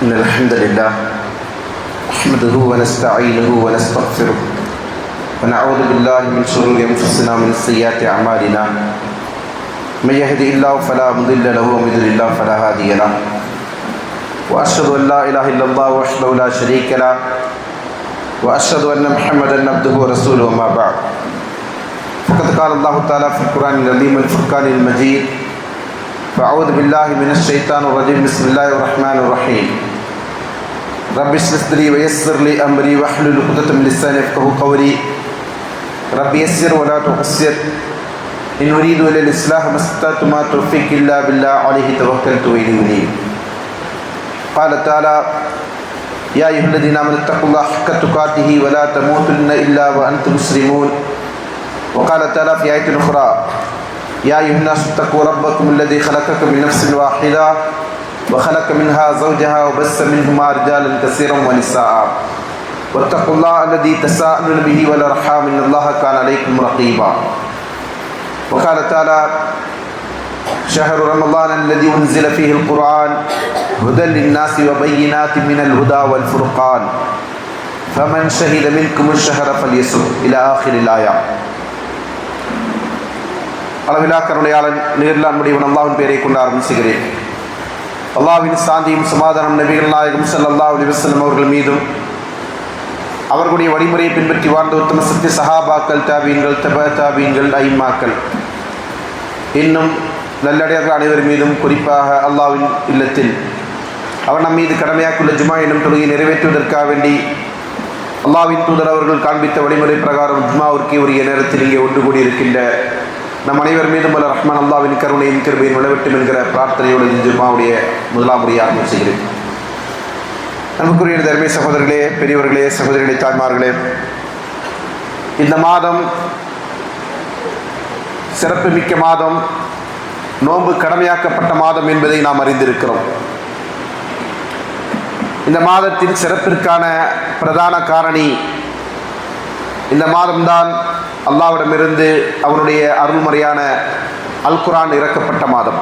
إن الحمد لله نحمده ونستعينه ونستغفره ونعوذ بالله من شرور أنفسنا ومن سيئات أعمالنا من يهده الله فلا مضل له ومن يضلل الله فلا هادي له وأشهد أن لا إله إلا الله وحده لا شريك له وأشهد أن محمدا عبده ورسوله وما بعد فقد قال الله تعالى في القرآن العظيم والفرقان المجيد فأعوذ بالله من الشيطان الرجيم بسم الله الرحمن الرحيم رب اشرح لي ويسر لي أمري واحلل عقدة من لساني يفقهوا قولي رب يسر ولا تعسر إن أريد إلا الإصلاح ما استطعت ما توفيقي إلا بالله عليه توكلت وإليه أنيب قال تعالى يا أيها الذين آمنوا اتقوا الله حق تقاته ولا تموتن إلا وأنتم مسلمون وقال تعالى في آية أخرى يا أيها الناس اتقوا ربكم الذي خلقكم من نفس واحدة وخلق منها زوجها وبث منهما رجالا كثيرا ونساء واتقوا الله الذي تساءلون به والأرحام إن الله كان عليكم رقيبا وقال تعالى شهر رمضان الذي أنزل فيه القرآن هدى للناس وبينات من الهدى والفرقان فمن شهد منكم الشهر فليصم إلى آخر الآية. அளவிலா கருணையாளன் நேரில் முடிவன் அல்லாஹ்வின் பெயரை கொண்டு ஆரம்பிச்சுகிறேன். அல்லாஹ்வின் சாந்தியும் சமாதானம் நபிகள் நாயகம் ஸல்லல்லாஹு அலைஹி வஸல்லம் அவர்கள் மீதும் அவர்களுடைய வழிமுறையை பின்பற்றி வாழ்ந்த உத்தம சத்திய சஹாபாக்கள், தாபீன்கள், தப தாபீன்கள், ஐம்மாக்கள், இன்னும் நல்லடியார்கள் அனைவர் மீதும் குறிப்பாக அல்லாஹ்வின் இல்லத்தில் அவர் நம் மீது கடமையாக்குள்ள ஜுமா என்னும் தொழுகையை நிறைவேற்றுவதற்காக வேண்டி அல்லாஹ்வின் தூதர் அவர்கள் காண்பித்த வழிமுறை பிரகாரம் ஜுமாவிற்கு உரிய நேரத்தில் இங்கே ஒன்று கூடியிருக்கின்ற நம் அனைவர் மீதும் அல்ல ரஹ்மான் அல்லாஹ்வின் கருணையின் கிருபையை நிலவட்டும் என்கிற பிரார்த்தனையோடு ஜுமாவுடைய முதலாம் முறையை ஆரம்பிச்சுகிறேன். அன்புக்குரிய தர்மீய சகோதரர்களே, பெரியவர்களே, சகோதரிகளே, தாய்மார்களே, இந்த மாதம் சிறப்புமிக்க மாதம், நோன்பு கடமையாக்கப்பட்ட மாதம் என்பதை நாம் அறிந்திருக்கிறோம். இந்த மாதத்தின் சிறப்பிற்கான பிரதான காரணி இந்த மாதம்தான் அல்லாஹ்விடமிருந்து அவனுடைய அருள்முறையான அல் குர்ஆன் இறக்கப்பட்ட மாதம்.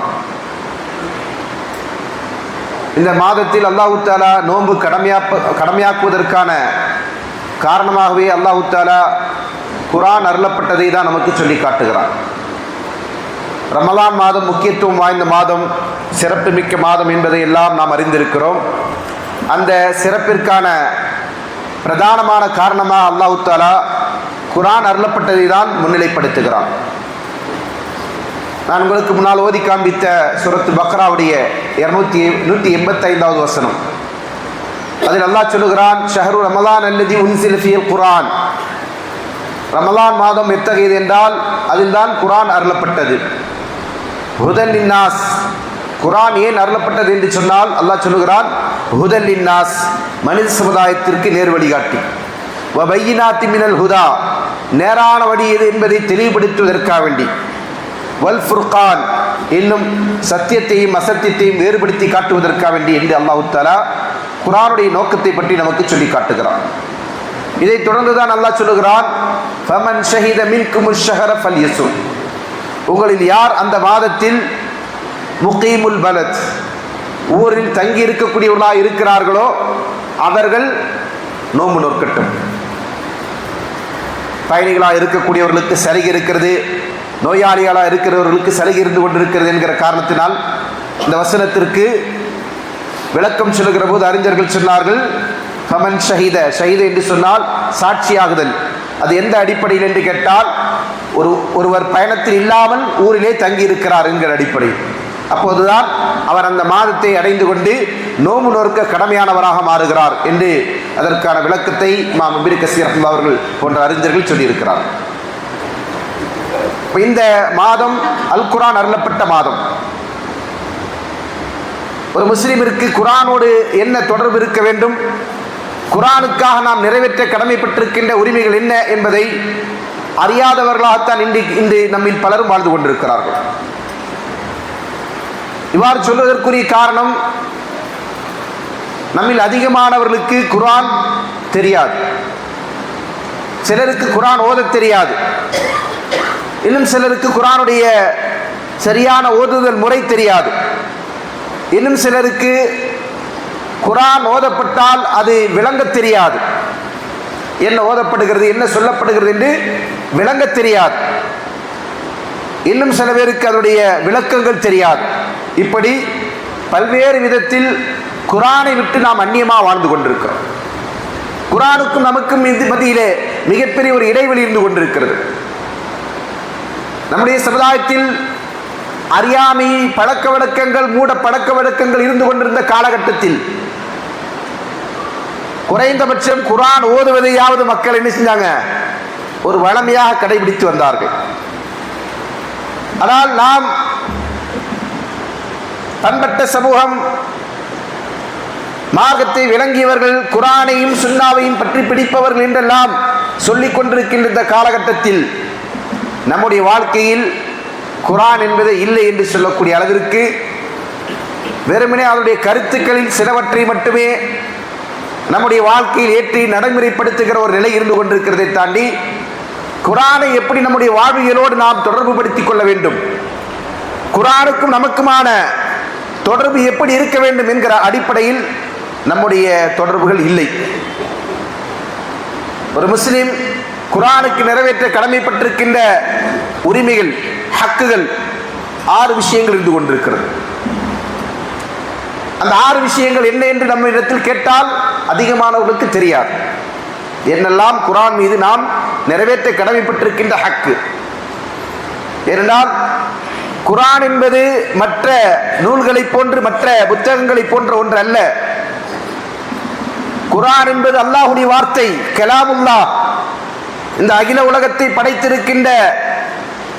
இந்த மாதத்தில் அல்லாஹு தஆலா நோன்பு கடமையாக்குவதற்கான காரணமாகவே அல்லாஹு தஆலா குர்ஆன் அருளப்பட்டதை தான் நமக்கு சொல்லி காட்டுகிறான். ரமலான் மாதம் முக்கியத்துவம் வாய்ந்த மாதம், சிறப்புமிக்க மாதம் என்பதை எல்லாம் நாம் அறிந்திருக்கிறோம். அந்த சிறப்பிற்கான பிரதானமான காரணமாக அல்லாஹு தஆலா குர்ஆன் அருளப்பட்டதை தான் முன்னிலைப்படுத்துகிறான். நான் உங்களுக்கு முன்னால் ஓதி காண்பித்த சூரத்து பக்ராவுடைய 185வது வசனம், அதில் அல்லாஹ் சொல்லுகிறான், ஷஹரு ரமலான் அல்லதி உன்சில ஃபீஹில் குர்ஆன். ரமலான் மாதம் எத்தகையது என்றால் அதில் தான் குர்ஆன் அருளப்பட்டது. ஹுதல் லின்னாஸ், குர்ஆன் ஏன் அருளப்பட்டது என்று சொன்னால் அல்லாஹ் சொல்லுகிறான், ஹுதல் லின்னாஸ், மனித சமுதாயத்திற்கு நேர் வழிகாட்டி, வபையினாத்தி மினல் ஹுதா, நேரான வழி எது என்பதை தெளிவுபடுத்துவதற்காக வேண்டி, வல் ஃபுர்கான், இன்னும் சத்தியத்தையும் அசத்தியத்தையும் வேறுபடுத்தி காட்டுவதற்காக வேண்டி என்று அல்லாஹ் தஆலா குர்ஆனுடைய நோக்கத்தை பற்றி நமக்கு சொல்லி காட்டுகிறான். இதைத் தொடர்ந்துதான் அல்லாஹ் சொல்லுகிறான், ஃபமன் ஷஹித மின்குமுஷ் ஷஹர ஃபல்யஸும், உங்களில் யார் அந்த மாதத்தில் முகீமுல் பலத், ஊரில் தங்கி இருக்கக்கூடியவர்களாக இருக்கிறார்களோ அவர்கள் நோன்பு நோக்கட்டும். பயணிகளாக இருக்கக்கூடியவர்களுக்கு சலுகை இருக்கிறது, நோயாளிகளாக இருக்கிறவர்களுக்கு சலுகை இருந்து கொண்டிருக்கிறது என்கிற காரணத்தினால் இந்த வசனத்திற்கு விளக்கம் சொல்லுகிற போது அறிஞர்கள் சொன்னார்கள், ஃபமன் ஷஹீத, ஷஹீத என்று சொன்னால் சாட்சியாகுதல். அது எந்த அடிப்படையில் என்று கேட்டால், ஒருவர் பயணத்தில் இல்லாமல் ஊரிலே தங்கி இருக்கிறார் என்கிற அடிப்படை. அப்போதுதான் அவர் அந்த மாதத்தை அடைந்து கொண்டு நோன்பு நோக்க கடமையானவராக மாறுகிறார் என்று அதற்கான விளக்கத்தை இமாம் இப்னு கஸீர் அவர்கள் போன்ற அறிஞர்கள் சொல்லியிருக்கிறார். இந்த மாதம் அல் குர்ஆன் அருளப்பட்ட மாதம். ஒரு முஸ்லிமிற்கு குர்ஆனோடு என்ன தொடர்பு இருக்க வேண்டும், குர்ஆனுக்காக நாம் நிறைவேற்ற கடமைப்பட்டிருக்கின்ற உரிமைகள் என்ன என்பதை அறியாதவர்களாகத்தான் இன்று நம்மில் பலரும் வாழ்ந்து கொண்டிருக்கிறார்கள். இவ்வாறு சொல்வதற்குரிய காரணம், நம்மில் அதிகமானவர்களுக்கு குர்ஆன் தெரியாது, சிலருக்கு குர்ஆன் ஓத தெரியாது, இன்னும் சிலருக்கு குர்ஆனுடைய சரியான ஓதுதல் முறை தெரியாது, இன்னும் சிலருக்கு குர்ஆன் ஓதப்பட்டால் அது விளங்க தெரியாது. என்ன ஓதப்படுகிறது, என்ன சொல்லப்படுகிறது என்று விளங்க தெரியாது. இன்னும் சில பேருக்கு அதனுடைய விளக்கங்கள் தெரியாது. இப்படி பல்வேறு விதத்தில் குர்ஆனை விட்டு நாம் அந்நியமாக வாழ்ந்து கொண்டிருக்கிறோம். குர்ஆனுக்கும் நமக்கும் மத்தியிலே மிகப்பெரிய ஒரு இடைவெளி இருந்து கொண்டிருக்கிறது. நம்முடைய சமுதாயத்தில் அறியாமை, பழக்க வழக்கங்கள், மூட பழக்க வழக்கங்கள் இருந்து கொண்டிருந்த காலகட்டத்தில் குறைந்தபட்சம் குர்ஆன் ஓதுவதையாவது மக்கள் என்ன செஞ்சாங்க, ஒரு வளமையாக கடைபிடித்து வந்தார்கள். ஆனால் நாம் பண்பட்ட சமூகம், மார்க்கத்தை விளங்கியவர்கள், குர்ஆனையும் சுன்னாவையும் பற்றி பிடிப்பவர்கள் என்றெல்லாம் சொல்லிக் கொண்டிருக்கின்ற இந்த காலகட்டத்தில் நம்முடைய வாழ்க்கையில் குர்ஆன் என்பது இல்லை என்று சொல்லக்கூடிய அளவிற்கு வெறுமனே அவருடைய கருத்துக்களில் சிலவற்றை மட்டுமே நம்முடைய வாழ்க்கையில் ஏற்றி நடைமுறைப்படுத்துகிற ஒரு நிலை இருந்து கொண்டிருக்கிறதை தாண்டி குர்ஆனை எப்படி நம்முடைய வாழ்வியலோடு நாம் தொடர்பு படுத்திக் கொள்ள வேண்டும், குர்ஆனுக்கும் நமக்குமான தொடர்பு எப்படி இருக்க வேண்டும் என்கிற அடிப்படையில் நம்முடைய தொடர்புகள் இல்லை. ஒரு முஸ்லிம் குர்ஆனுக்கு நிறைவேற்ற கடமைப்பட்டிருக்கின்ற உரிமைகள், ஹக்குகள் 6 விஷயங்கள் இருந்து கொண்டிருக்கிறது. அந்த 6 விஷயங்கள் என்ன என்று நம்ம இடத்தில் கேட்டால் அதிகமானவர்களுக்கு தெரியாது. என்னெல்லாம் குர்ஆன் மீது நாம் நிறைவேற்ற கடமைப்பட்டிருக்கின்ற ஹக்கு. ஏனென்றால் குர்ஆன் என்பது மற்ற நூல்களை போன்று, மற்ற புத்தகங்களை போன்ற ஒன்று அல்ல. குர்ஆன் என்பது அல்லாஹ்வுடைய வார்த்தை, கலாமுல்லாஹ். இந்த அகில உலகத்தை படைத்திருக்கின்ற,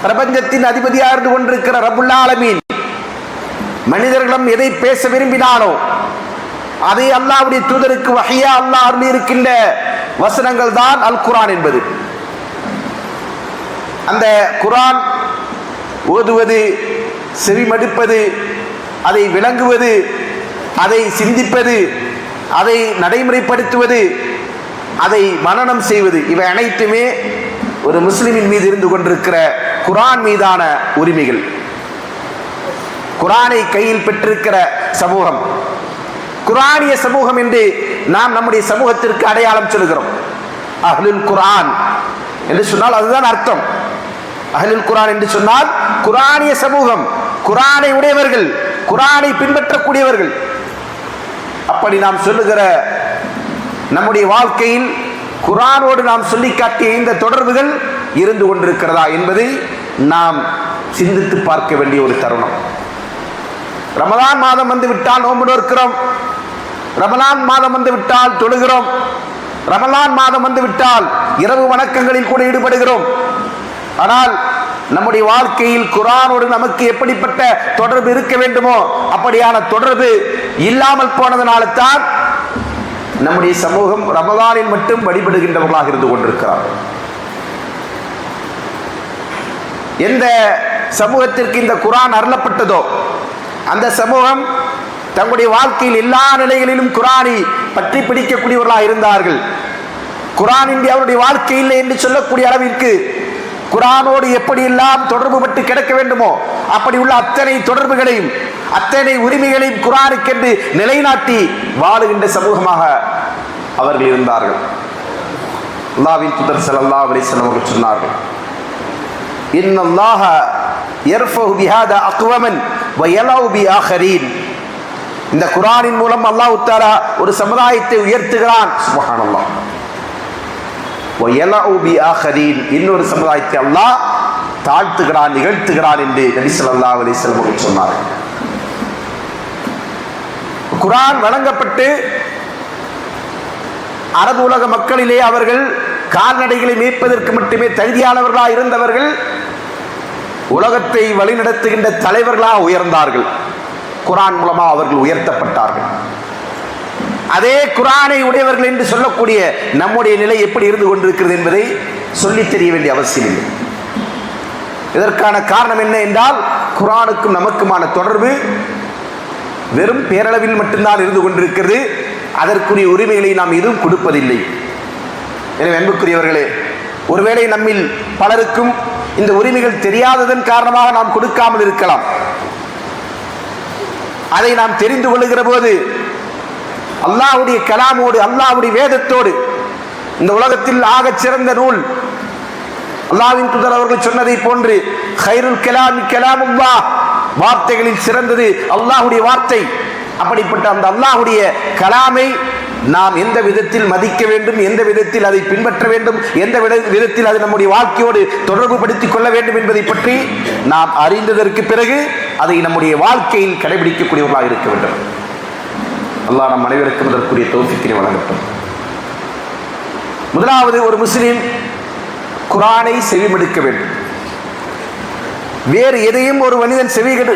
பிரபஞ்சத்தின் அதிபதியாக இருந்து கொண்டிருக்கிற ரப்புல் ஆலமீன் மனிதர்களிடம் எதை பேச விரும்பினானோ அதை அல்லாஹ்வுடைய தூதருக்கு வஹியா அல்லாஹ் அருளி இருக்கின்ற வசனங்கள் தான் அல் குர்ஆன் என்பது. அந்த குர்ஆன் ஓதுவது, செவிமடுப்பது, அதை விளங்குவது, அதை சிந்திப்பது, அதை நடைமுறைப்படுத்துவது, அதை மனனம் செய்வது, இவை அனைத்துமே ஒரு முஸ்லிமின் மீது இருந்து கொண்டிருக்கிற குர்ஆன் மீதான உரிமைகள். குர்ஆனை கையில் பெற்றிருக்கிற சமூகம், குர்ஆனிய சமூகம் என்று நாம் நம்முடைய சமூகத்திற்கு அடையாளம் சொல்கிறோம். அஹ்லுல் குர்ஆன் என்று சொன்னால் அதுதான் அர்த்தம். அஹ்லுல் குர்ஆன் என்று சொன்னால் குர்ஆனிய சமூகம், குர்ஆனை உடையவர்கள், குர்ஆனை பின்பற்றக்கூடியவர்கள். அப்படி நாம் சொல்லுகிற நம்முடைய வாழ்க்கையில் குர்ஆனோடு நாம் சொல்லி காட்டிய இந்த தொடர்புகள் இருந்து கொண்டிருக்கிறதா என்பதை நாம் சிந்தித்து பார்க்க வேண்டிய ஒரு தருணம். ரமலான் மாதம் வந்து விட்டால் நோன்பு நோக்கிறோம், ரமலான் மாதம் வந்து விட்டால் தொழுகிறோம், ரமலான் மாதம் வந்து விட்டால் இரவு வணக்கங்களில் கூட ஈடுபடுகிறோம். ஆனால் நம்முடைய வாழ்க்கையில் குர்ஆனோடு நமக்கு எப்படிப்பட்ட தொடர்பு இருக்க வேண்டுமோ அப்படியான தொடர்பு இல்லாமல் போனதனால தான் நம்முடைய சமூகம் ரமலானில் மட்டும் வழிபடுகின்றவர்களாக இருந்து கொண்டிருக்கிறார். எந்த சமூகத்திற்கு இந்த குர்ஆன் அருளப்பட்டதோ அந்த சமூகம் தங்களுடைய வாழ்க்கையில் எல்லா நிலைகளிலும் குர்ஆனை பற்றி பிடிக்கக்கூடியவர்களாக இருந்தார்கள். குர்ஆன் இன்றி அவருடைய வாழ்க்கை இல்லை என்று சொல்லக்கூடிய அளவிற்கு குர்ஆனோடு எப்படியெல்லாம் தொடர்பு பட்டு கிடக்க வேண்டுமோ அப்படி உள்ள அத்தனை தொடர்புகளையும், அத்தனை உரிமைகளையும் குர்ஆனுக்கென்று நிலைநாட்டி வாழுகின்ற சமூகமாக அவர்கள் இருந்தார்கள். அல்லாஹ்வின் தூதர் ஸல்லல்லாஹு அலைஹி வஸல்லம் அவர்கள் சொன்னார்கள், இன்னல்லாஹ யர்ஃபஉ பிஹாதா அக்வமன் வ யலஉ பி ஆகரீன். இந்த குர்ஆனின் மூலம் அல்லாஹ் தஆலா ஒரு சமுதாயத்தை உயர்த்துகிறான். சுப்ஹானல்லாஹ். வ யலஉ பி ஆகரீன், இன்னொரு சமுதாயத்தை அல்லாஹ் தாழ்த்துகிறான், நிகழ்த்துகிறான் என்று நபி ஸல்லல்லாஹு அலைஹி வஸல்லம் அவர்கள் சொன்னார்கள். குர்ஆன் வழங்கப்பட்டு அரபு உலக மக்களிலே அவர்கள் கால்நடைகளை மேய்ப்பதற்கு மட்டுமே தகுதியானவர்களாக இருந்தவர்கள் உலகத்தை வழிநடத்துகின்ற தலைவர்களாக உயர்ந்தார்கள். குர்ஆன் மூலமாக அவர்கள் உயர்த்தப்பட்டார்கள். அதே குர்ஆனை உடையவர்கள் என்று சொல்லக்கூடிய நம்முடைய நிலை எப்படி இருந்து கொண்டிருக்கிறது என்பதை சொல்லித் தெரிய வேண்டிய அவசியம் இல்லை. இதற்கான காரணம் என்ன என்றால் குர்ஆனுக்கும் நமக்குமான தொடர்பு வெறும் பேரளவில் மட்டும்தான் இருந்து கொண்டிருக்கிறது. அதற்குரிய உரிமைகளை நாம் எதுவும் கொடுப்பதில்லை. எனவே அன்புக்குரியவர்களே, ஒருவேளை நம்மில் பலருக்கும் இந்த உரிமைகள் தெரியாததன் காரணமாக நாம் கொடுக்காமல் இருக்கலாம். அதை நாம் தெரிந்து கொள்ளுகிற போது அல்லாஹ்வுடைய கலாமோடு, அல்லாஹ்வுடைய வேதத்தோடு. இந்த உலகத்தில் ஆகச் சிறந்த நூல் அல்லாஹ்வின் தூதர் அவர்கள் சொன்னதை போன்று கைருல் கலாமி கலாமுல்லாஹ், வார்த்தைகளில் சிறந்தது அல்லாஹ்வுடைய வார்த்தை. அப்படிப்பட்ட அந்த அல்லாஹ்வுடைய கலாமை நாம் எந்த விதத்தில் மதிக்க வேண்டும், எந்த விதத்தில் அதை பின்பற்ற வேண்டும், எந்த விதத்தில் அது நம்முடைய வாழ்க்கையோடு தொடர்பு படுத்திக் கொள்ள வேண்டும் என்பதை பற்றி நாம் அறிந்ததற்கு பிறகு அதை நம்முடைய வாழ்க்கையில் கடைபிடிக்கக்கூடியவர்களாக இருக்க வேண்டும். அல்லாஹ் நம் அனைவருக்கும் அதற்குரிய தௌஃபீக்கினை வழங்கட்டும். முதலாவது, ஒரு முஸ்லிம் குர்ஆனை செவிமடுக்க வேண்டும். வேறு எதையும் ஒரு மனிதன்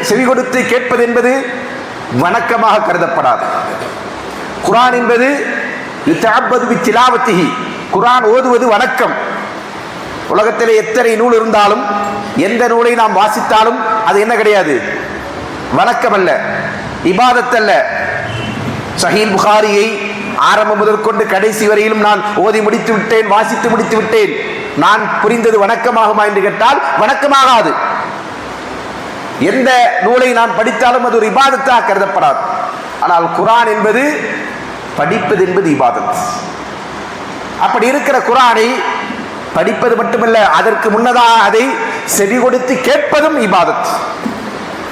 செவி கொடுத்து கேட்பது என்பது வணக்கமாக கருதப்படாது. குர்ஆன் என்பது யுத்தஅப்பது பித்திலாவத்திஹி, குர்ஆன் ஓதுவது வணக்கம். உலகத்திலே எத்தனை நூல் இருந்தாலும், எந்த நூலை நாம் வாசித்தாலும் அது என்ன கிடையாது? வணக்கம் அல்ல, இபாதத் அல்ல. சஹீல் புகாரியை ஆரம்பம் முதற்கொண்டு கடைசி வரையிலும் நான் ஓதி முடித்து விட்டேன், வாசித்து முடித்து விட்டேன், நான் புரிந்தது வணக்கமாகுமா என்று கேட்டால் வணக்கமாகாது. எந்த நூலை நான் படித்தாலும் அது ஒரு இபாதத்தாக கருதப்படாது. ஆனால் குர்ஆன் என்பது, படிப்பது என்பது இபாதத். அப்படி இருக்கிற குர்ஆனை படிப்பது மட்டுமல்ல, அதற்கு முன்னதாக அதை செவி கொடுத்து கேட்பதும் இபாதத்.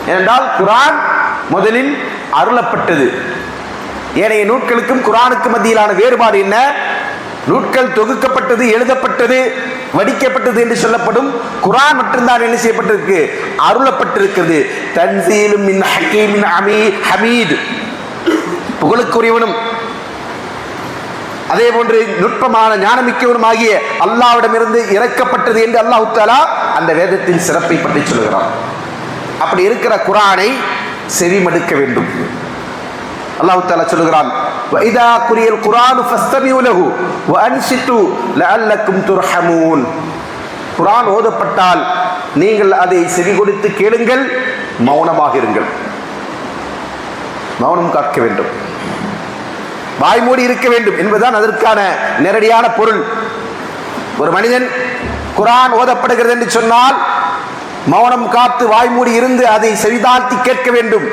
ஏனென்றால் குர்ஆன் முதலில் அருளப்பட்டது. ஏனைய நூட்களுக்கும் குர்ஆனுக்கும் மத்தியிலான வேறுபாடு என்ன? நூட்கள் தொகுக்கப்பட்டது, எழுதப்பட்டது, வடிக்கப்பட்டது என்று சொல்லப்படும். குர்ஆன் மட்டும்தான் என்ன செய்யப்பட்டிருக்கு? அருளப்பட்டிருக்கிறது. தன்சீலும் மின் ஹக்கீமின் ஹமீத், புகழுக்குரியவனும் அதே போன்று நுட்பமான ஞானமிக்கவனும் ஆகிய அல்லாஹ்விடமிருந்து இறக்கப்பட்டது என்று அல்லாஹ் தஆலா அந்த வேதத்தின் சிறப்பை பற்றி சொல்கிறான். அப்படி இருக்கிற குர்ஆனை செவிமடுக்க வேண்டும். அல்லாஹ் தஆலா சொல்கிறான், வஇதா குரியல் குர்ஆனு ஃபஸ்தமிஉ லஹு வஅன்சித்து லஅல்லக்கும் துர்ஹமூன். குர்ஆன் ஓதப்பட்டால் நீங்கள் அதை செவி கொடுத்து கேளுங்கள், மௌனமாக இருங்கள். மௌனம் காக்க வேண்டும், வாய் மூடி இருக்க வேண்டும் என்பதுதான் அதற்கான நேரடியான பொருள். ஒரு மனிதன் குர்ஆன் ஓதப்படுகிறது என்று சொன்னால் மௌனம் காத்து வாய் மூடி இருந்து அதை செவிதாழ்த்தி கேட்க வேண்டும்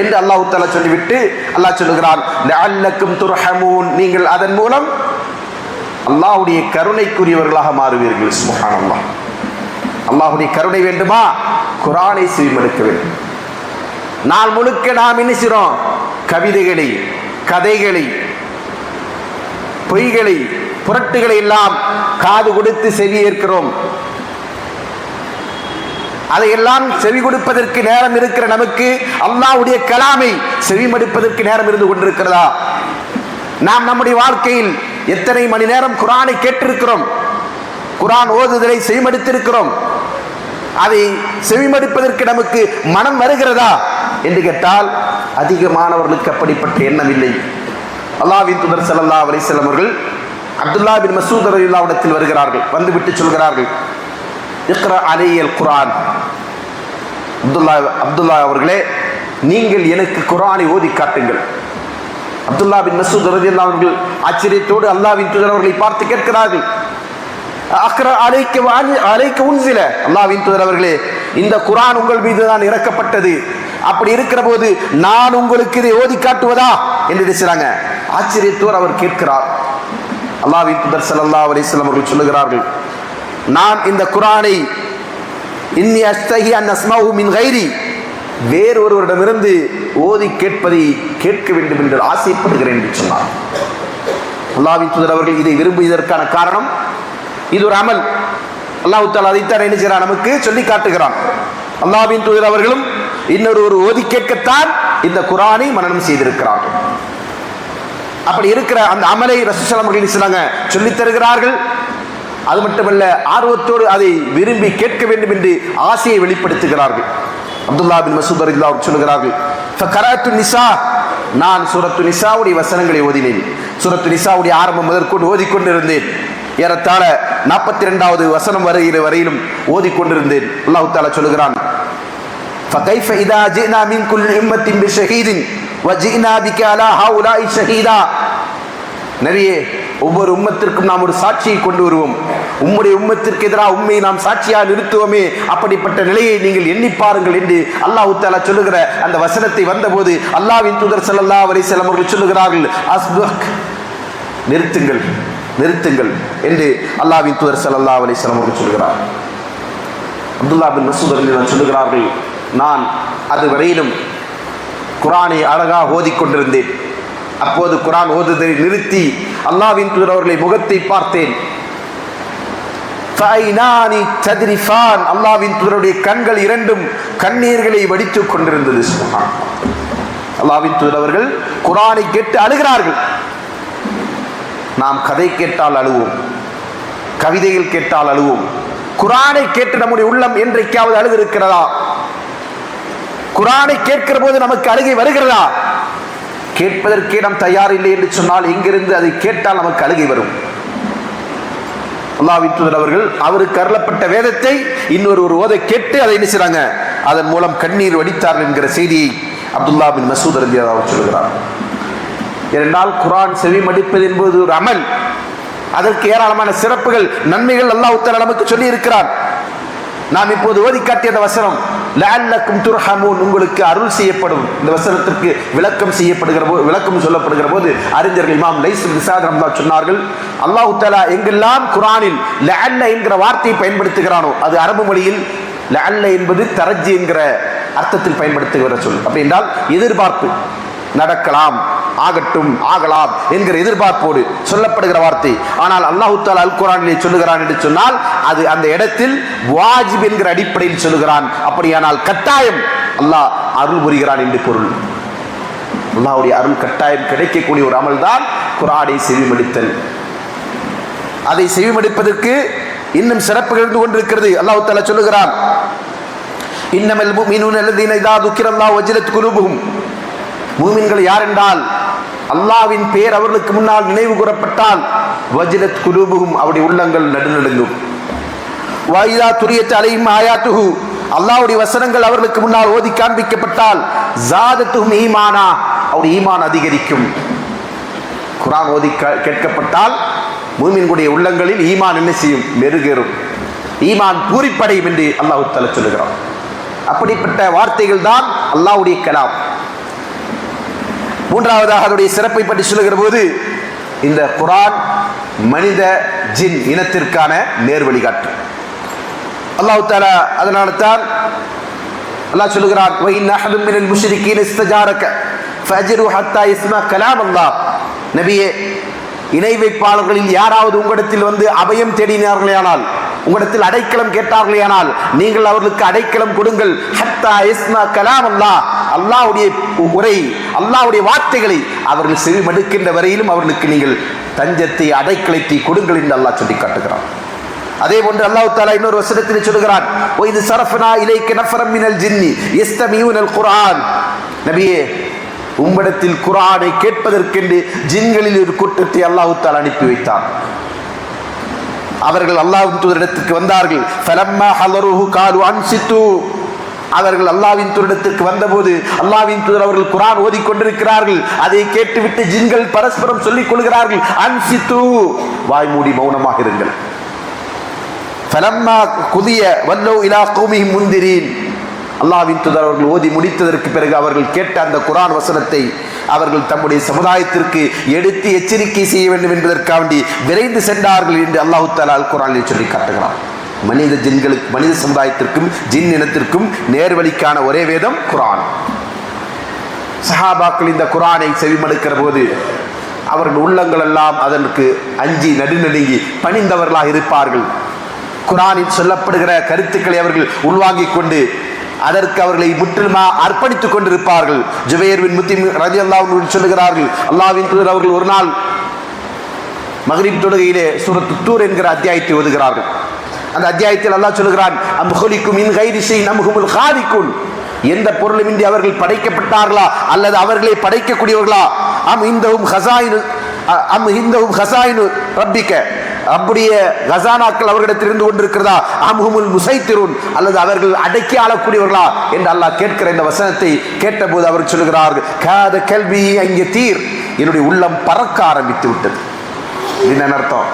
என்று அல்லாஹ் தஆலா சொல்லிவிட்டு அல்லாஹ் சொல்லுகிறான், லஅல்லக்கும் துர்ஹமூன், நீங்கள் அதன் மூலம் அல்லாஹ்வுடைய கருணைக்குரியவர்களாக மாறுவீர்கள். சுப்ஹானல்லாஹ். அல்லாஹ்வுடைய கருணை வேண்டுமா? குர்ஆனை செவிமடுக்க வேண்டும். நாள் முழுக்க நாம் என்ன செய்றோம்? கவிதைகளை, கதைகளை, பொய்களை, புரட்டுகளை எல்லாம் காது கொடுத்து செவி ஏற்கிறோம். அதையெல்லாம் செவி கொடுப்பதற்கு நேரம் இருக்கிற நமக்கு அல்லாஹ்வுடைய கலாமை செவிமடுப்பதற்கு நேரம் இருந்து கொண்டிருக்கிறதா? நாம் நம்முடைய வாழ்க்கையில் எத்தனை மணி நேரம் குர்ஆனை கேட்டிருக்கிறோம்? குர்ஆன் ஓதுதலை செவிமடுத்திருக்கிறோம். அதை செவிமடுப்பதற்கு நமக்கு மனம் வருகிறதா என்று கேட்டால் அதிகமானவர்களுக்கு அப்படிப்பட்ட எண்ணம் இல்லை. அல்லாஹ்வின் தூதர் ஸல்லல்லாஹு அலைஹி வஸல்லம் அவர்கள் அப்துல்லாஹ் பின் மஸ்ஊத் ரலியல்லாஹு அன்ஹு வருகிறார்கள். வந்துவிட்டு சொல்கிறார்கள், இக்ரா அலையல் குர்ஆன். அப்துல்லா அவர்களே, நீங்கள் எனக்கு குர்ஆனை ஓதி காட்டுங்கள். அப்துல்லாஹ் பின் மஸ்ஊத் ரலியல்லாஹு அன்ஹு ஆச்சரியத்தோடு அல்லாஹ்வின் தூதர் அவர்களை பார்த்து கேட்கிறார்கள், அக்ரா அலைக்க உன்சில. அல்லாஹ்வின் தூதர் அவர்களே, இந்த குர்ஆன் உங்கள் மீது தான் இறக்கப்பட்டது. அப்படி இருக்கிற போது நான் உங்களுக்கு இதை ஓதி காட்டுவதா என்று பேசுறாங்க. ஆச்சரியத்தோடு அவர் கேட்கிறார். அல்லாஹ்வின் தூதர் ஸல்லல்லாஹு அலைஹி வஸல்லம் அவர்கள் சொல்லுகிறார்கள், நான் இந்த குர்ஆனை இன்னி அஸ்தஹி அன் அஸ்மஉ மின் கைரி, வேறொருவரிடமிருந்து ஓதி கேட்பதை கேட்க வேண்டும் என்று ஆசைப்படுகிறேன் என்று சொன்னார். அல்லாஹ்வின் தூதர் அவர்கள் இதை விரும்பியதற்கான காரணம், இது ஒரு அமல். அல்லாஹ் தஆலா அதைத்தான் என்ன செய்கிறான்? நமக்கு சொல்லி காட்டுகிறான். அல்லாஹ்வின் தூதர் அவர்களும் இன்னொரு ஓதி கேட்கத்தான் இந்த குர்ஆனை மனனம் செய்திருக்கிறார்கள். அப்படி இருக்கிற அந்த அமலை ரசூலுல்லாஹி ஸல்லல்லாஹு அலைஹி வஸல்லம் சொல்லித் தருகிறார்கள். அது மட்டுமல்ல, ஆர்வத்தோடு அதை விரும்பி கேட்க வேண்டும் என்று ஆசையை வெளிப்படுத்துகிறார்கள். அப்துல்லாஹ் பின் மஸ்ஊத் ரலியல்லாஹு அன்ஹு சொல்கிறார்கள், ஃபகரஅத்து நிசா, நான் சூரத்து நிசாவுடைய வசனங்களை ஓதினேன். சூரத்து நிசாவுடைய ஆரம்பம் முதற்கொண்டு ஓதிக்கொண்டிருந்தேன். ஏறத்தாழ 42வது வசனம் வரையிலும் ஓதிக்கொண்டிருந்தேன். அல்லாஹ் தஆலா சொல்கிறான், ஃபகைஃப இதா ஜினா மின் குல்லி உம்மத்தின் பிஷஹீதின் வஜினா பிக அலா ஹவுலாஇ ஷஹீதா. நபியே, ஒவ்வொரு உம்மத்திற்கும் நாம் ஒரு சாட்சியை கொண்டு வருவோம். உம்முடைய உம்மத்திற்கு எதிராக உண்மையை நாம் சாட்சியாக நிறுத்துவோமே, அப்படிப்பட்ட நிலையை நீங்கள் எண்ணி பாருங்கள் என்று அல்லாஹ் தஆலா சொல்லுகிற அந்த வசனத்தை வந்தபோது அல்லாஹ்வின் தூதர் ஸல்லல்லாஹு அலைஹி வஸல்லம் அவர்கள் சொல்லுகிறார்கள், அஸ்பக், நிறுத்துங்கள் நிறுத்துங்கள் என்று அல்லாஹ்வின் தூதர் ஸல்லல்லாஹு அலைஹி வஸல்லம் அவர்கள் சொல்கிறார். அப்துல்லா பின் மஸ்ஊத் அவர்கள் சொல்லுகிறார்கள், நான் அது வரையிலும் குர்ஆனை அழகாக ஓதிக்கொண்டிருந்தேன். அப்போது குர்ஆன் ஓதுவதை நிறுத்தி அல்லாஹ்வின் தூதர் அவர்களை முகத்தை பார்த்தேன். ஃபைனானி தத்ரிஃபான், அல்லாஹ்வின் தூதருடைய கண்கள் இரண்டும் கண்ணீர்களை வடித்துக் கொண்டிருந்தது. சுப்ஹானல்லாஹ். அல்லாஹ்வின் தூதர் அவர்கள் குர்ஆனை கேட்டு அழுகிறார்கள். நாம் கதை கேட்டால் அழுவோம், கவிதைகள் கேட்டால் அழுவோம். குர்ஆனை கேட்டு நம்முடைய உள்ளம் என்றைக்காவது அழுதிருக்கிறதா? குர்ஆனை கேட்கிற போது நமக்கு அழுகை வருகிறதா? கேட்பதற்கே நாம் தயார் இல்லை என்று சொன்னால் எங்கிருந்து அதை கேட்டால் நமக்கு அழுகை வரும்? அல்லாஹ்வின் தூதர் அவர்கள் அவருக்கு அருளப்பட்ட வேதத்தை இன்னொரு ஓதை கேட்டு அதை என்ன செய்றாங்க, அதன் மூலம் கண்ணீர் வடித்தார்கள் என்கிற செய்தியை அப்துல்லா பின் மஸ்ஊத் ரலியல்லாஹு அன்ஹு சொல்கிறார். ஏனென்றால் குர்ஆன் செவி மடிப்பது என்பது ஒரு அமல், அதற்கு ஏராளமான சிறப்புகள், நன்மைகள் அல்லாஹ் தஆலா நமக்கு சொல்லி இருக்கிறார். நாம் இப்போது ஓதி காட்டிய அந்த வசனம் லஅல்லக்கும் துர்ஹமூன், உங்களுக்கு அருள் செய்யப்படும். இந்த வசனத்திற்கு விளக்கம் சொல்லப்படுகிற போது அறிஞர்கள் இமாம் லைஸ் பின் சஅத் ரஹ்மத்துல்லாஹி சொன்னார்கள், அல்லாஹ் தஆலா எங்கெல்லாம் குர்ஆனில் லஅல்ல என்கிற வார்த்தையை பயன்படுத்துகிறானோ அது அரபு மொழியில் லஅல்ல என்பது தரஜ்ஜி என்கிற அர்த்தத்தில் பயன்படுத்துகிற சொல். அப்படி என்றால் எதிர்பார்ப்பு, நடக்கலாம், ஆகட்டும், ஆகலாம் என்கிற எதிர்பார்ப்போடு சொல்லப்படுகிற வார்த்தை. ஆனால் அல்லாஹ் தஆலா அல் குர்ஆனிலே சொல்லுகிறான் என்று சொன்னால் அது அந்த இடத்தில் வாஜிப் என்கிற அடிப்படையில் சொல்லுகிறான். அப்படியானால் கட்டாயம் அல்லாஹ் அருள் புரிகிறான் என்று பொருள். அல்லாஹ்வுடைய அருள் கட்டாயம் கிடைக்கக்கூடிய ஒரு அமல் தான் குர்ஆனை செவிமடித்தல். அதை செவிமடிப்பதற்கு இன்னும் சிறப்புகள் இருந்து கொண்டிருக்கிறது. அல்லாஹ் தஆலா சொல்லுகிறான், இன்னமல் முஃமினூன அல்லதீன இதா ذுக்கிரல்லாஹு வஜிலத் குலூபுஹும், மூமின்கள் யார் என்றால் அல்லாஹ்வின் பெயர் அவர்களுக்கு முன்னால் நினைவு கூறப்பட்டால் வஜிலத் குலூபுஹும், அவருடைய உள்ளங்கள் நடுநடுங்கும். வைதா துரியத் அலைஹிம் ஆயாத்துஹு, அல்லாஹ்வுடைய வசனங்கள் அவர்களுக்கு முன்னால் ஓதி காண்பிக்கப்பட்டால் ஜாதத்துஹும் ஈமானா, அவருடைய ஈமான் அதிகரிக்கும். குர்ஆன் ஓதி கேட்கப்பட்டால் மூமின்களுடைய உள்ளங்களில் ஈமான் என்ன செய்யும், மெருகேறும், ஈமான் பூரிப்படையும் என்று அல்லாஹ் தஆலா சொல்லுகிறான். அப்படிப்பட்ட வார்த்தைகள் தான் அல்லாஹ்வுடைய கலாம். மூன்றாவதாக அதனுடைய சிறப்பை பற்றி சொல்லுகிற போது இந்த குர்ஆன் மனித ஜின் இனத்திற்கான நேர் வழிகாட்டு. அல்லாஹ் தஆலா அதனால தான் அல்லாஹ் சொல்லுகிறான், வ இன் அஹதும் மினல் முஷ்ரிகீன இஸ்தஜாரக ஃபஅஜிரு ஹத்தா யஸ்மா கலாம் அல்லாஹ். நபியே, இணை வைப்பாளர்களில் யாராவது உங்களிடத்தில் வந்து அபயம் தேடினார்களேயானால், உங்களிடத்தில் அடைக்கலம் கேட்டார்களேயானால் நீங்கள் அவர்களுக்கு அடைக்கலம் கொடுங்கள். ஹத்தா யஸ்மா கலாம் அல்லாஹ், அல்லாஹ்வுடைய உரை, அல்லாஹ்வுடைய வார்த்தைகளை அவர்கள் செவி மடுக்கின்ற வரையிலும் அவர்களுக்கு நீங்கள் தஞ்சத்தை, அடைக்கலத்தை கொடுங்கள் என்று அல்லாஹ் சொல்லி காட்டுகிறான். அதே போன்று அல்லாஹ் தஆலா இன்னொரு வசனத்தில் சொல்கிறான், வ இத் ஸரஃப்னா இலைக நஃபரம் மினல் ஜின்னி யஸ்தமியூனல் குர்ஆன். நபியே, உம்மிடத்தில் குர்ஆனை கேட்பதற்கென்று ஜின்களில் ஒரு கூட்டத்தை அல்லாஹ் தஆலா அனுப்பி வைத்தான். அவர்கள் அல்லாஹ்வின் தூதரிடத்திற்கு வந்தார்கள். ஃபலம்மா ஹலருஹு காலு அன்சித்து, அவர்கள் அல்லாஹ்வின் தூதரிடத்திற்கு வந்தபோது அல்லாஹ்வின் தூதர் அவர்கள் குர்ஆன் ஓதிக்கொண்டிருக்கிறார்கள். அதை கேட்டுவிட்டு ஜின்கள் பரஸ்பரம் சொல்லிக் கொள்கிறார்கள், அன்சித்து, வாய் மூடி மௌனமாக இருங்கள். ஃபலம்மா குதிய வல்லோ இலா கௌமிஹிம் முன்திரீன், அல்லாஹ்வின் தூதர் அவர்கள் ஓதி முடித்ததற்கு பிறகு அவர்கள் கேட்ட அந்த குர்ஆன் வசனத்தை அவர்கள் தம்முடைய சமுதாயத்திற்கு எடுத்து எச்சரிக்கை செய்ய வேண்டும் என்பதற்காண்டி விரைந்து சென்றார்கள் என்று அல்லாஹ் தஆலா அல் குர்ஆனில் சொல்லி காட்டுகிறான். மனித சமுதாயத்திற்கும் ஜின் இனத்திற்கும் நேர்வழிக்கான ஒரே வேதம் குர்ஆன். சஹாபாக்கள் இந்த குர்ஆனை செவிமடுக்கிற போது அவர்கள் உள்ளங்கள் எல்லாம் அதற்கு அஞ்சி நடுநடுங்கி பணிந்தவர்களாக இருப்பார்கள். குர்ஆனில் சொல்லப்படுகிற கருத்துக்களை அவர்கள் உள்வாங்கிக் கொண்டு அதற்கு அவர்களை முற்றிலுமா அர்ப்பணித்துக் கொண்டிருப்பார்கள். ஜுபைர் பின் முத்திம் ரலியல்லாஹு அன்ஹு சொல்லுகிறார்கள், அல்லாஹ்வின் தூதர் அவர்கள் ஒரு நாள் மக்ரிப் தொழுகையிலே சூரத் தூர் என்கிற அத்தியாயத்தை ஓதுகிறார்கள். அந்த அத்தியாயத்தில் அல்லாஹ் சொல்லுகிறான், அம் ஹுலிக்கும் மின் கைரி ஷைஇன் அம் ஹுமுல் காலிகுன், எந்த பொருளுமின்றி அவர்கள் படைக்கப்பட்டார்களா அல்லது அவர்களே படைக்கக்கூடியவர்களா? அம் இந்தஹும் ஹஸாயினு ரப்பிக, அப்படியே கசானாக்கள் அவர்களிடத்தில் இருந்து கொண்டிருக்கிறதா? அம்ஹுமுல் முசைத்திருன், அல்லது அவர்கள் அடக்கி ஆளக்கூடியவர்களா என்று அல்லாஹ் கேட்கிற இந்த வசனத்தை கேட்டபோது அவர் சொல்கிறார்கள், காத கல்வி அங்கே தீர், என்னுடைய உள்ளம் பறக்க ஆரம்பித்து விட்டது. என்ன அர்த்தம்?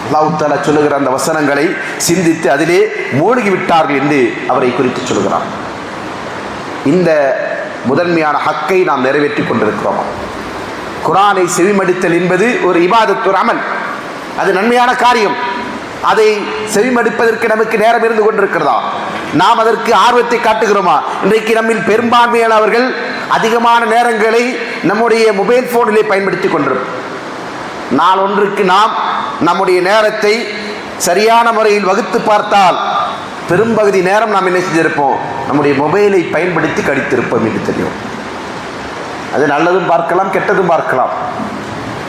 அல்லாஹ் தஆலா சொல்லுகிற அந்த வசனங்களை சிந்தித்து அதிலே மூழ்கி விட்டார்கள் என்று அவரை குறித்து சொல்கிறார். இந்த முதன்மையான ஹக்கை நாம் நிறைவேற்றி கொண்டிருக்கிறோம். குர்ஆனை செவிமடுத்தல் என்பது ஒரு இபாதத், ஒரு அமல், அது நன்மையான காரியம். அதை செவிமடுப்பதற்கு நமக்கு நேரம் இருந்து கொண்டிருக்கிறதா? நாம் அதற்கு ஆர்வத்தை காட்டுகிறோமா? இன்றைக்கு நம்மில் பெரும்பான்மையானவர்கள் அதிகமான நேரங்களை நம்முடைய மொபைல் போனிலே பயன்படுத்தி கொண்டிருக்கிறோம். நாள் ஒன்றுக்கு நாம் நம்முடைய நேரத்தை சரியான முறையில் வகுத்து பார்த்தால் பெரும்பகுதி நேரம் நாம் என்ன செஞ்சிருப்போம்? நம்முடைய மொபைலை பயன்படுத்தி கடித்திருப்போம் என்று தெரியும். அது நல்லதும் பார்க்கலாம், கெட்டதும் பார்க்கலாம்.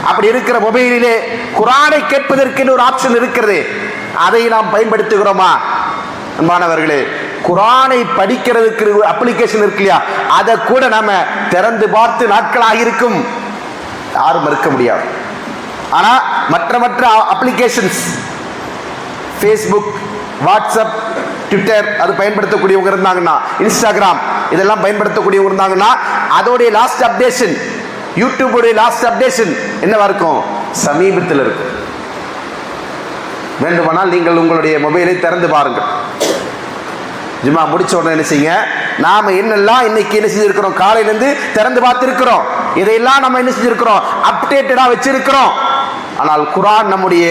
அப்படி இருக்கிற மொபைலிலே குர்ஆனை கேட்பதற்கு ஒரு ஆப்ஷன் இருக்கிறது, அதை நாம் பயன்படுத்துகிறோமா? அன்பானவர்களே, குர்ஆனை படிக்கிறதுக்கு அப்ளிகேஷன் இருக்கு இல்லையா, அதை கூட நாம திறந்து பார்த்து நாட்களாக இருக்கும், யாரும் மறுக்க முடியாது. ஆனா மற்ற அப்ளிகேஷன்ஸ், ஃபேஸ்புக், வாட்ஸ்அப், ட்விட்டர் அது பயன்படுத்தக்கூடியவங்க இருந்தாங்கன்னா, இன்ஸ்டாகிராம் இதெல்லாம் பயன்படுத்தக்கூடியவங்க இருந்தாங்கன்னா, அதோடைய லாஸ்ட் அப்டேஷன், யூடியூபுடைய லாஸ்ட் அப்டேஷன் என்னவா இருக்கும்? சமீபத்தில் இருக்கும். வேண்டுமானால் நீங்கள் உங்களுடைய மொபைலை திறந்து பாருங்கள். ஜும்மா முடிச்ச உடனே என்ன செய்யுங்க, நாம என்னெல்லாம் இன்னைக்கு என்ன செஞ்சிருக்கிறோம், காலையிலேருந்து திறந்து பார்த்திருக்கிறோம், இதையெல்லாம் நம்ம என்ன செஞ்சிருக்கிறோம், அப்டேட்டடா வச்சிருக்கிறோம். ஆனால் குர்ஆன் நம்முடைய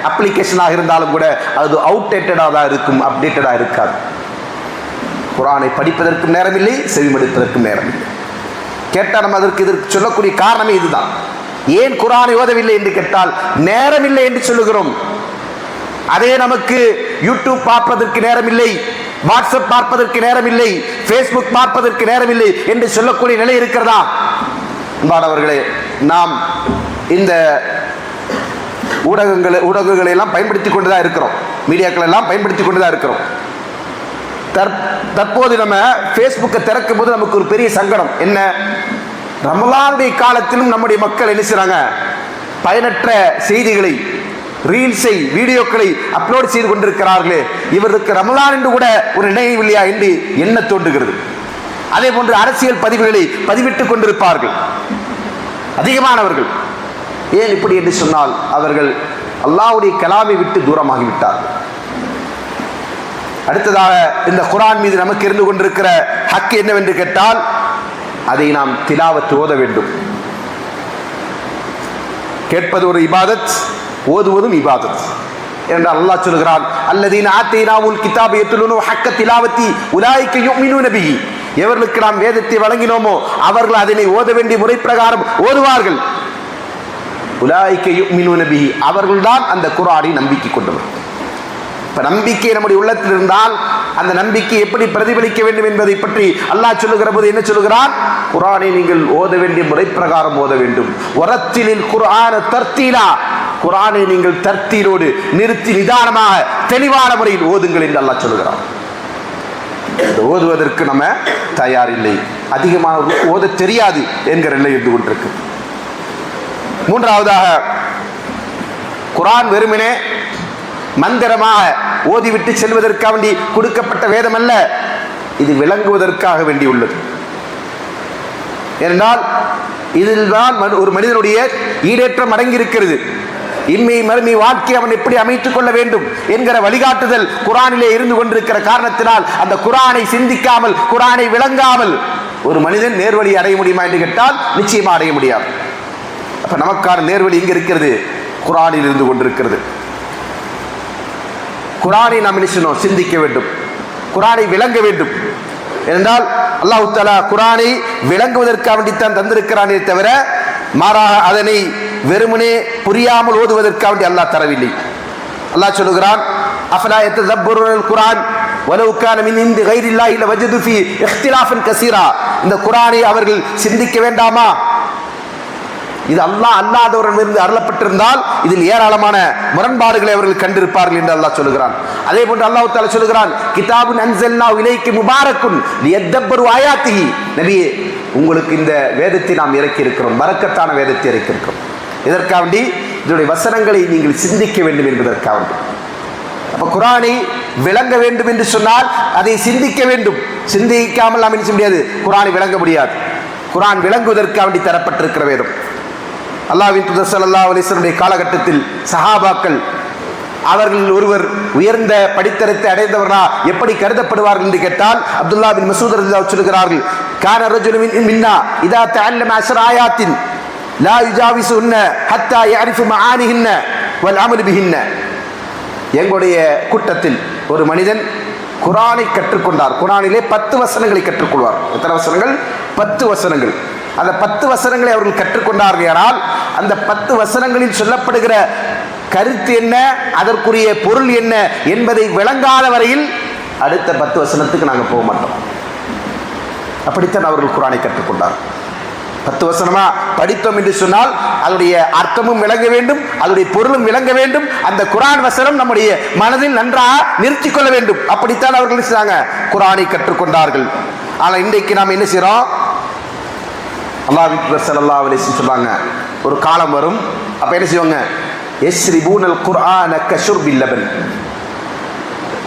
அப்ளிகேஷனாக இருந்தாலும் கூட அது அவுடேட்டடாக தான் இருக்கும், அப்டேட்டடாக இருக்காது. குர்ஆனை படிப்பதற்கும் நேரம் இல்லை, செவிமடுப்பதற்கும் நேரம் இல்லை. கேட்டால் நம்ம இதற்கு சொல்லக்கூடிய காரணமே இதுதான். ஏன் குர்ஆனை ஓதவில்லை என்று கேட்டால் நேரம் இல்லை என்று சொல்லுகிறோம். அதே நமக்கு யூடியூப் பார்ப்பதற்கு நேரம் இல்லை, வாட்ஸ்அப் பார்ப்பதற்கு நேரம் இல்லை, ஃபேஸ்புக் பார்ப்பதற்கு நேரம் இல்லை என்று சொல்லக்கூடிய நிலை இருக்கிறதா? அன்பானவர்களே, நாம் இந்த ஊடகங்களை எல்லாம் பயன்படுத்தி கொண்டுதான் இருக்கிறோம், மீடியாக்கள் எல்லாம் பயன்படுத்தி கொண்டுதான் இருக்கிறோம். தற்போது நம்ம ஃபேஸ்புக்கை திறக்கும் போது நமக்கு ஒரு பெரிய சங்கடம் என்ன? ரமலானுடைய காலத்திலும் நம்முடைய மக்கள் என்ன செய்றாங்க, பயனற்ற செய்திகளை, ரீல்ஸை, வீடியோக்களை அப்லோட் செய்து கொண்டிருக்கிறார்களே, இவருக்கு ரமலான் என்று கூட ஒரு நினைவு இல்லையா என்று எண்ண தோன்றுகிறது. அதே போன்று அரசியல் பதிவுகளை பதிவிட்டுக் கொண்டிருப்பார்கள் அதிகமானவர்கள். ஏன் இப்படி என்று சொன்னால், அவர்கள் அல்லாஹ்வுடைய கலாமை விட்டு தூரமாகிவிட்டார்கள். அடுத்ததாக இந்த குர்ஆன் மீது நமக்கு இருந்து கொண்டிருக்கிற ஹக் என்னவென்று கேட்டால், அதை நாம் திலாவத் ஓத வேண்டும். கேட்பது ஒரு இபாதத், ஓதுவதும் இபாதத் என்றால் அல்லாஹ் சொல்கிறான், அல்லதீன ஆத்தைனாவுல் கிதாப யத்லூனு ஹக்க திலாவத்தி உலாயிக யுமினூன பிஹி. எவர்களுக்கு நாம் வேதத்தை வழங்கினோமோ அவர்கள் அதனை ஓத வேண்டிய முறை பிரகாரம் ஓதுவார்கள். உலாயிக யுமினூன பிஹி, அவர்கள்தான் அந்த குர்ஆனை நம்பிக்கை கொண்டவர். இப்ப நம்பிக்கை நம்முடைய உள்ளத்தில் இருந்தால் அந்த நம்பிக்கை எப்படி பிரதிபலிக்க வேண்டும் என்பதை பற்றி அல்லாஹ் சொல்லுகிற போது என்ன சொல்லுகிறான்? குர்ஆனை நீங்கள் ஓத வேண்டிய முறை பிரகாரம் ஓத வேண்டும். வரத்திலில் குர்ஆன தர்த்தீலா, குர்ஆனை நீங்கள் தர்த்தீலோடு நிறுத்தி நிதானமாக தெளிவான முறையில் ஓதுங்கள் என்று அல்லாஹ் சொல்லுகிறான். ஓதுவதற்கு நம்ம தயார் இல்லை, அதிகமாக ஓத தெரியாது என்கிற நிலை இருந்து கொண்டிருக்கு. மூன்றாவதாக, குர்ஆன் வெறுமனே மந்திரமாக ஓதிவிட்டு செல்வதற்காக வேண்டி கொடுக்கப்பட்ட வேதம் அல்ல, இது விளங்குவதற்காக வேண்டி உள்ளது. ஏனென்றால் இதில் தான் ஒரு மனிதனுடைய ஈடேற்றம் அடங்கி இருக்கிறது. இன்மை மறுமை வாழ்க்கை அவன் எப்படி அமைத்துக் கொள்ள வேண்டும் என்கிற வழிகாட்டுதல் குர்ஆனிலே இருந்து கொண்டிருக்கிற காரணத்தினால் அந்த குர்ஆனை சிந்திக்காமல், குர்ஆனை விளங்காமல் ஒரு மனிதன் நேர்வழி அடைய முடியுமா என்று கேட்டால் நிச்சயமா அடைய முடியாது. அப்ப நமக்கான நேர்வழி எங்க இருக்கிறது? குர்ஆனில் இருந்து கொண்டிருக்கிறது. குர்ஆனை நாம் நினைச்சோம் சிந்திக்க வேண்டும், குர்ஆனை விளங்க வேண்டும். என்றால் அல்லாஹ் தஆலா குர்ஆனை விளங்குவதற்காக வேண்டித்தான் தந்திருக்கிறானே தவிர மாறாக அதனை வெறுமனே புரியாமல் ஓதுவதற்காக வேண்டி அல்லாஹ் தரவில்லை. அல்லாஹ் சொல்லுகிறான், அஃபலா யததப்பருனல் குர்ஆன் வலவ் கான மின் இன்தி கைரில்லாஹி லவஜது ஃபீ இக்திலாஃபன் கஸீரா. இந்த குர்ஆனை அவர்கள் சிந்திக்க வேண்டாமா? இது அல்லாஹ் அல்லாதவரிடமிருந்து அருளப்பட்டிருந்தால் இதில் ஏராளமான முரண்பாடுகளை அவர்கள் கண்டிருப்பார்கள் என்று அல்லாஹ் சொல்லுகிறான். அதே போன்று அல்லாஹ் தஆலா சொல்லுகிறான், கிதாபுன் அன்ஸல்னாஹு இலைக்க முபாரக்குன் லியதப்பரு ஆயாத்திஹி. நபியே, உங்களுக்கு இந்த வேதத்தை நாம் இறக்கி இருக்கிறோம், பரக்கத்தான வேதத்தை இறக்கி இருக்கிறோம். இதற்காக வேண்டி இதனுடைய வசனங்களை நீங்கள் சிந்திக்க வேண்டும் என்பதற்காக வேண்டி. அப்ப குர்ஆனை விளங்க வேண்டும் என்று சொன்னால் அதை சிந்திக்க வேண்டும். சிந்திக்காமல் நாம் என்ன செய்ய முடியாது? குர்ஆனை விளங்க முடியாது. குர்ஆன் விளங்குவதற்காக வேண்டி தரப்பட்டிருக்கிற வேதம். அல்லாஹ்வின் தூதர் ஸல்லல்லாஹு அலைஹி வஸல்லம் காலகட்டத்தில் சஹாபாக்கள் அவர்கள் ஒருவர் உயர்ந்த படித்தரத்தை அடைந்தவர்களா எப்படி கருதப்படுவார்கள் என்று கேட்டால் அப்துல்லா பின் மசூத் ரலியல்லாஹு சொல்கிறார்கள், கான ரஜுலுன் மின்னா இதா தஅல்லம அஸ்ர ஆயாத்தின் லா யுஜாவிசுன்ன ஹத்தா யஅரிஃபு மஆனிஹின்ன வல் அமல் பிஹின்ன. எங்களுடைய கூட்டத்தில் ஒரு மனிதன் குர்ஆனை கற்றுக்கொண்டார். குர்ஆனிலே 10 வசனங்களை கற்றுக்கொள்வார். எத்தனை வசனங்கள்? 10 வசனங்கள். அந்த 10 வசனங்களை அவர்கள் கற்றுக்கொண்டார்கள். ஆனால் அந்த 10 வசனங்களில் சொல்லப்படுகிற கருத்து என்ன, அதற்குரிய பொருள் என்ன என்பதை விளங்காத வரையில் அடுத்த 10 வசனத்துக்கு நாங்கள் போக மாட்டோம். அப்படித்தான் அவர்கள் குர்ஆனை கற்றுக்கொண்டார். 10 வசனமா படித்தோம் என்று சொன்னால் அதனுடைய அர்த்தமும் விளங்க வேண்டும், அதனுடைய பொருளும் விளங்க வேண்டும். அந்த குர்ஆன் வசனம் நம்முடைய மனதில் நன்றாக நிறுத்திக் கொள்ள வேண்டும். அப்படித்தான் அவர்கள் செய்தாங்க, குர்ஆனை கற்றுக்கொண்டார்கள். ஆனால் இன்றைக்கு நாம் என்ன செய்யறோம்? அல்லாஹ் ஸல்லல்லாஹு அலைஹி வஸல்லம் சொல்றாங்க, ஒரு காலம் வரும், அப்ப என்ன செய்வாங்க? யஸ்ரிபூனல் குர்ஆன கஷுர்பில் லபன்.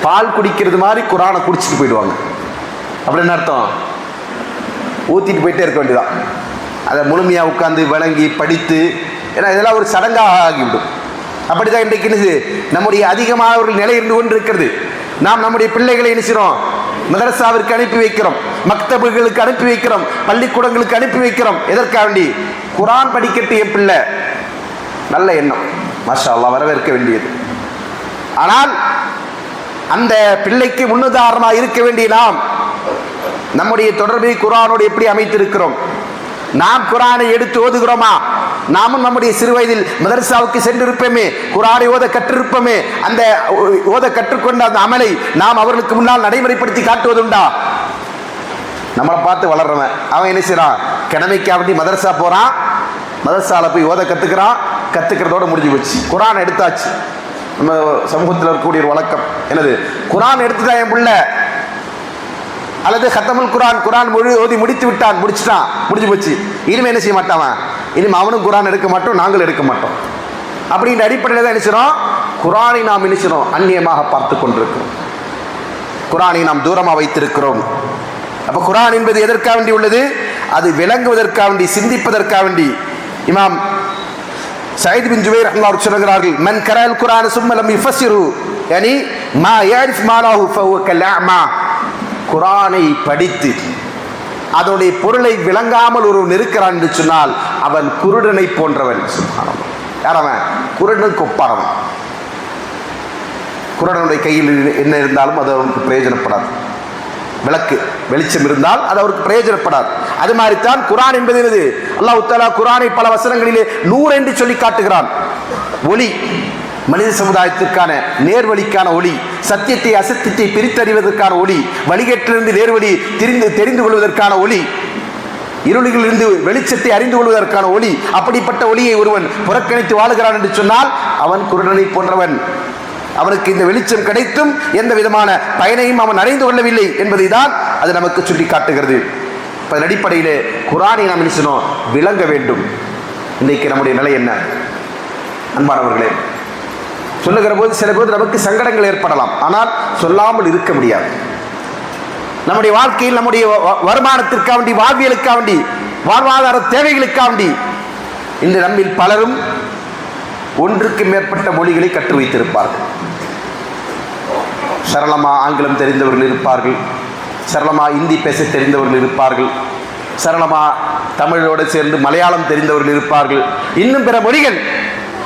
பால் குடிக்கிறது மாதிரி குர்ஆனை குடிச்சிட்டு போயிடுவாங்க. அப்படின்னு அர்த்தம், ஊத்திட்டு போயிட்டே இருக்க வேண்டியதான். அதை முழுமையாக உட்கார்ந்து விளங்கி படித்து, ஏன்னா இதெல்லாம் ஒரு சடங்காக ஆகிவிடும். அப்படிதான் இன்றைக்கு என்னது நம்முடைய அதிகமானவர்கள் நிலை இருந்து கொண்டு இருக்கிறது. நாம் நம்முடைய பிள்ளைகளை நினைக்கிறோம், மதரசாவிற்கு அனுப்பி வைக்கிறோம், மக்தபுகளுக்கு அனுப்பி வைக்கிறோம், பள்ளிக்கூடங்களுக்கு அனுப்பி வைக்கிறோம். எதற்காக வேண்டி? குர்ஆன் படிக்கட்டு என் பிள்ளை. நல்ல எண்ணம், மாஷா அல்லாஹ், வரவேற்க வேண்டியது. ஆனால் அந்த பிள்ளைக்கு முன்னுதாரணமாக இருக்க வேண்டிய நாம் நம்முடைய தொடர்பை குர்ஆனோடு எப்படி அமைத்திருக்கிறோம்? நாம் குர்ஆனை எடுத்து ஓதுகிறோமா? நாமும் நம்முடைய சிறு வயதில் மதரசாவுக்கு சென்றிருப்போமே, குர்ஆனை ஓத கற்றிருப்போமே, அந்த ஓத கற்றுக்கொண்ட அந்த அமலை நாம் அவர்களுக்கு முன்னால் நடைமுறைப்படுத்தி காட்டுவதுண்டா? நம்மளை பார்த்து வளர்றவன் அவன் என்ன செய்யறான்? கடமைக்காக வேண்டி மதரசா போறான், மதரசால போய் ஓத கத்துக்கிறான், கத்துக்கிறதோட முடிஞ்சு போச்சு. குர்ஆன் எடுத்தாச்சு. நம்ம சமூகத்தில் இருக்கக்கூடிய ஒரு வழக்கம் என்னது? குர்ஆன் எடுத்துதான் என் பிள்ளை, அல்லது கத்தமுல் குர்ஆன், குர்ஆன் ஓதி முடித்து விட்டான், முடிச்சுட்டான், முடிஞ்சு போச்சு. இனிமே என்ன செய்ய மாட்டான்? இனிமே அவனும் குர்ஆன் எடுக்க மாட்டோம், நாங்களும் எடுக்க மாட்டோம். அப்படின்ற அடிப்படையில் தான் நினைச்சிடும் குர்ஆனை நாம் நினைச்சிடும் அந்நியமாக பார்த்து கொண்டிருக்கிறோம். குர்ஆனை நாம் தூரமாக வைத்திருக்கிறோம். அப்ப குர்ஆன் என்பது எதற்காக வேண்டி உள்ளது? அது விளங்குவதற்காக வேண்டி, சிந்திப்பதற்காக வேண்டி. இமாம் சயீத் பின் ஜுபைர் ரஹ்மத்துல்லாஹி சொல்கிறார்கள், மன் கரல் குர்ஆன சும்ம லம் யுஃபஸ்ஸிரு யானி மா யஅரிஃப் மானாஹு ஃபஹுவ கல்அமா. குர்ஆனை படித்து அதனுடைய பொருளை விளங்காமல் ஒரு இருக்கிறான் என்று சொன்னால் அவன் குருடனை போன்றவன். சுப்ஹானல்லாஹ். யார் அவன்? குருடனுக்கு ஒப்பானவன். குருடனுடைய கையில் என்ன இருந்தாலும் அது அவனுக்கு பிரயோஜனப்படாது. விளக்கு வெளிச்சம் இருந்தால் அது அவருக்கு பிரயோஜனப்படாது. அது மாதிரித்தான் குர்ஆன் என்பது என்னது? அல்லாஹ் தஆலா குர்ஆனை பல வசனங்களிலே நூர் என்று சொல்லி காட்டுகிறான். ஒளி, மனித சமுதாயத்திற்கான நேர்வழிக்கான ஒளி, சத்தியத்தை அசத்தியத்தை பிரித்தறிவதற்கான ஒளி, வழிகேட்டிலிருந்து நேர்வழி தெரிந்து கொள்வதற்கான ஒளி, இருளிலிருந்து வெளிச்சத்தை அறிந்து கொள்வதற்கான ஒளி. அப்படிப்பட்ட ஒளியை ஒருவன் புறக்கணித்து வாழுகிறான் என்று சொன்னால் அவன் குருடனை போன்றவன். அவனுக்கு இந்த வெளிச்சம் கிடைத்தும் எந்த விதமான பயனையும் அவன் அறிந்து கொள்ளவில்லை என்பதை தான் அது நமக்கு சுட்டி காட்டுகிறது. அதன் அடிப்படையிலே குர்ஆனை நாம் நினைச்சோம் விளங்க வேண்டும். இன்றைக்கு நம்முடைய நிலை என்ன? அன்பானவர்களே, சொல்லுகிற போது சில போது நமக்கு சங்கடங்கள் ஏற்படலாம், ஆனால் சொல்லாமல் இருக்க முடியாது. நம்முடைய வாழ்க்கையில் நம்முடைய வருமானத்திற்காக வேண்டி, வாழ்வியலுக்காக வேண்டி, வாழ்வாதார தேவைகளுக்காக வேண்டி இன்று நம்மில் பலரும் ஒன்றுக்கு மேற்பட்ட மொழிகளை கற்று வைத்திருப்பார்கள். சரளமாக ஆங்கிலம் தெரிந்தவர்கள் இருப்பார்கள், சரளமாக இந்தி பேச தெரிந்தவர்கள் இருப்பார்கள், சரளமாக தமிழோடு சேர்ந்து மலையாளம் தெரிந்தவர்கள் இருப்பார்கள், இன்னும் பிற மொழிகள்.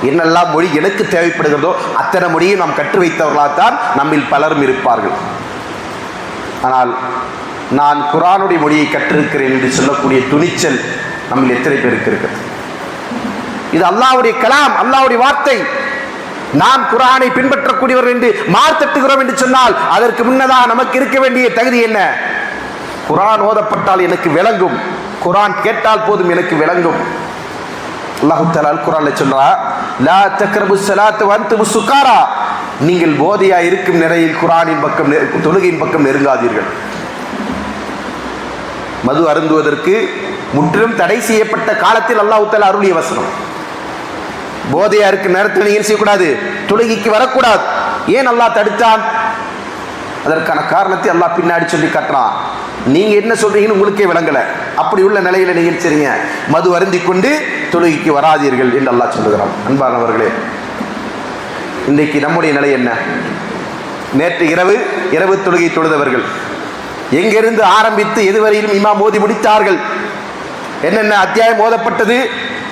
என்னெல்லாம் மொழி எனக்கு தேவைப்படுகிறதோ அத்தனை மொழியை நாம் கற்று வைத்தவர்களாகத்தான் நம்மில் பலரும் இருப்பார்கள். ஆனால் நான் குர்ஆனுடைய மொழியை கற்றிருக்கிறேன் என்று சொல்லக்கூடிய துணிச்சல் நம்மில் எத்தனை பேருக்கு இருக்கிறது? இது அல்லாஹ்வுடைய கலாம், அல்லாஹ்வுடைய வார்த்தை. நாம் குர்ஆனை பின்பற்றக்கூடியவர்கள் என்று மார்த்தட்டுகிறோம் என்று சொன்னால் அதற்கு முன்னதாக நமக்கு இருக்க வேண்டிய தகுதி என்ன? குர்ஆன் ஓதப்பட்டால் எனக்கு விளங்கும், குர்ஆன் கேட்டால் போதும் எனக்கு விளங்கும். அல்லாஹ் தஆலா குர்ஆன்ல சொல்றார், லா தக்ரபு ஸலாத்த வ அன்தும் சுகாரா. நீங்கள் போதையா இருக்கும் நிலையில் குர்ஆனின் பக்கம், தொழுகையின் பக்கம் நெருங்காதீர்கள். மது அருந்துவதற்கு முற்றிலும் தடை செய்யப்பட்ட காலத்தில் அல்லாஹ் தஆலா அருளிய வசனம். போதையா இருக்கும் நேரத்தில் நீங்கள் செய்யக்கூடாது, தொழுகைக்கு வரக்கூடாது. ஏன் அல்லாஹ் தடுத்தான்? அதற்கான காரணத்தை அல்லாஹ் பின்னாடி சொல்லி காட்டுறான். நீங்க என்ன சொல்றீங்கன்னு உங்களுக்கே விளங்கல, அப்படி உள்ள நிலையில நீங்க செய்றீங்க, மது அருந்தி கொண்டு தொழுகைக்கு வராதீர்கள் என்று அல்லாஹ் சொல்லுகிறான். அன்பானவர்களே, இன்றைக்கு நம்முடைய நிலை என்ன? நேற்று இரவு தொழுகை தொழுதவர்கள் எங்கிருந்து ஆரம்பித்து எதுவரையிலும் இமாம் ஓதி முடித்தார்கள், என்னென்ன அத்தியாயம் ஓதப்பட்டது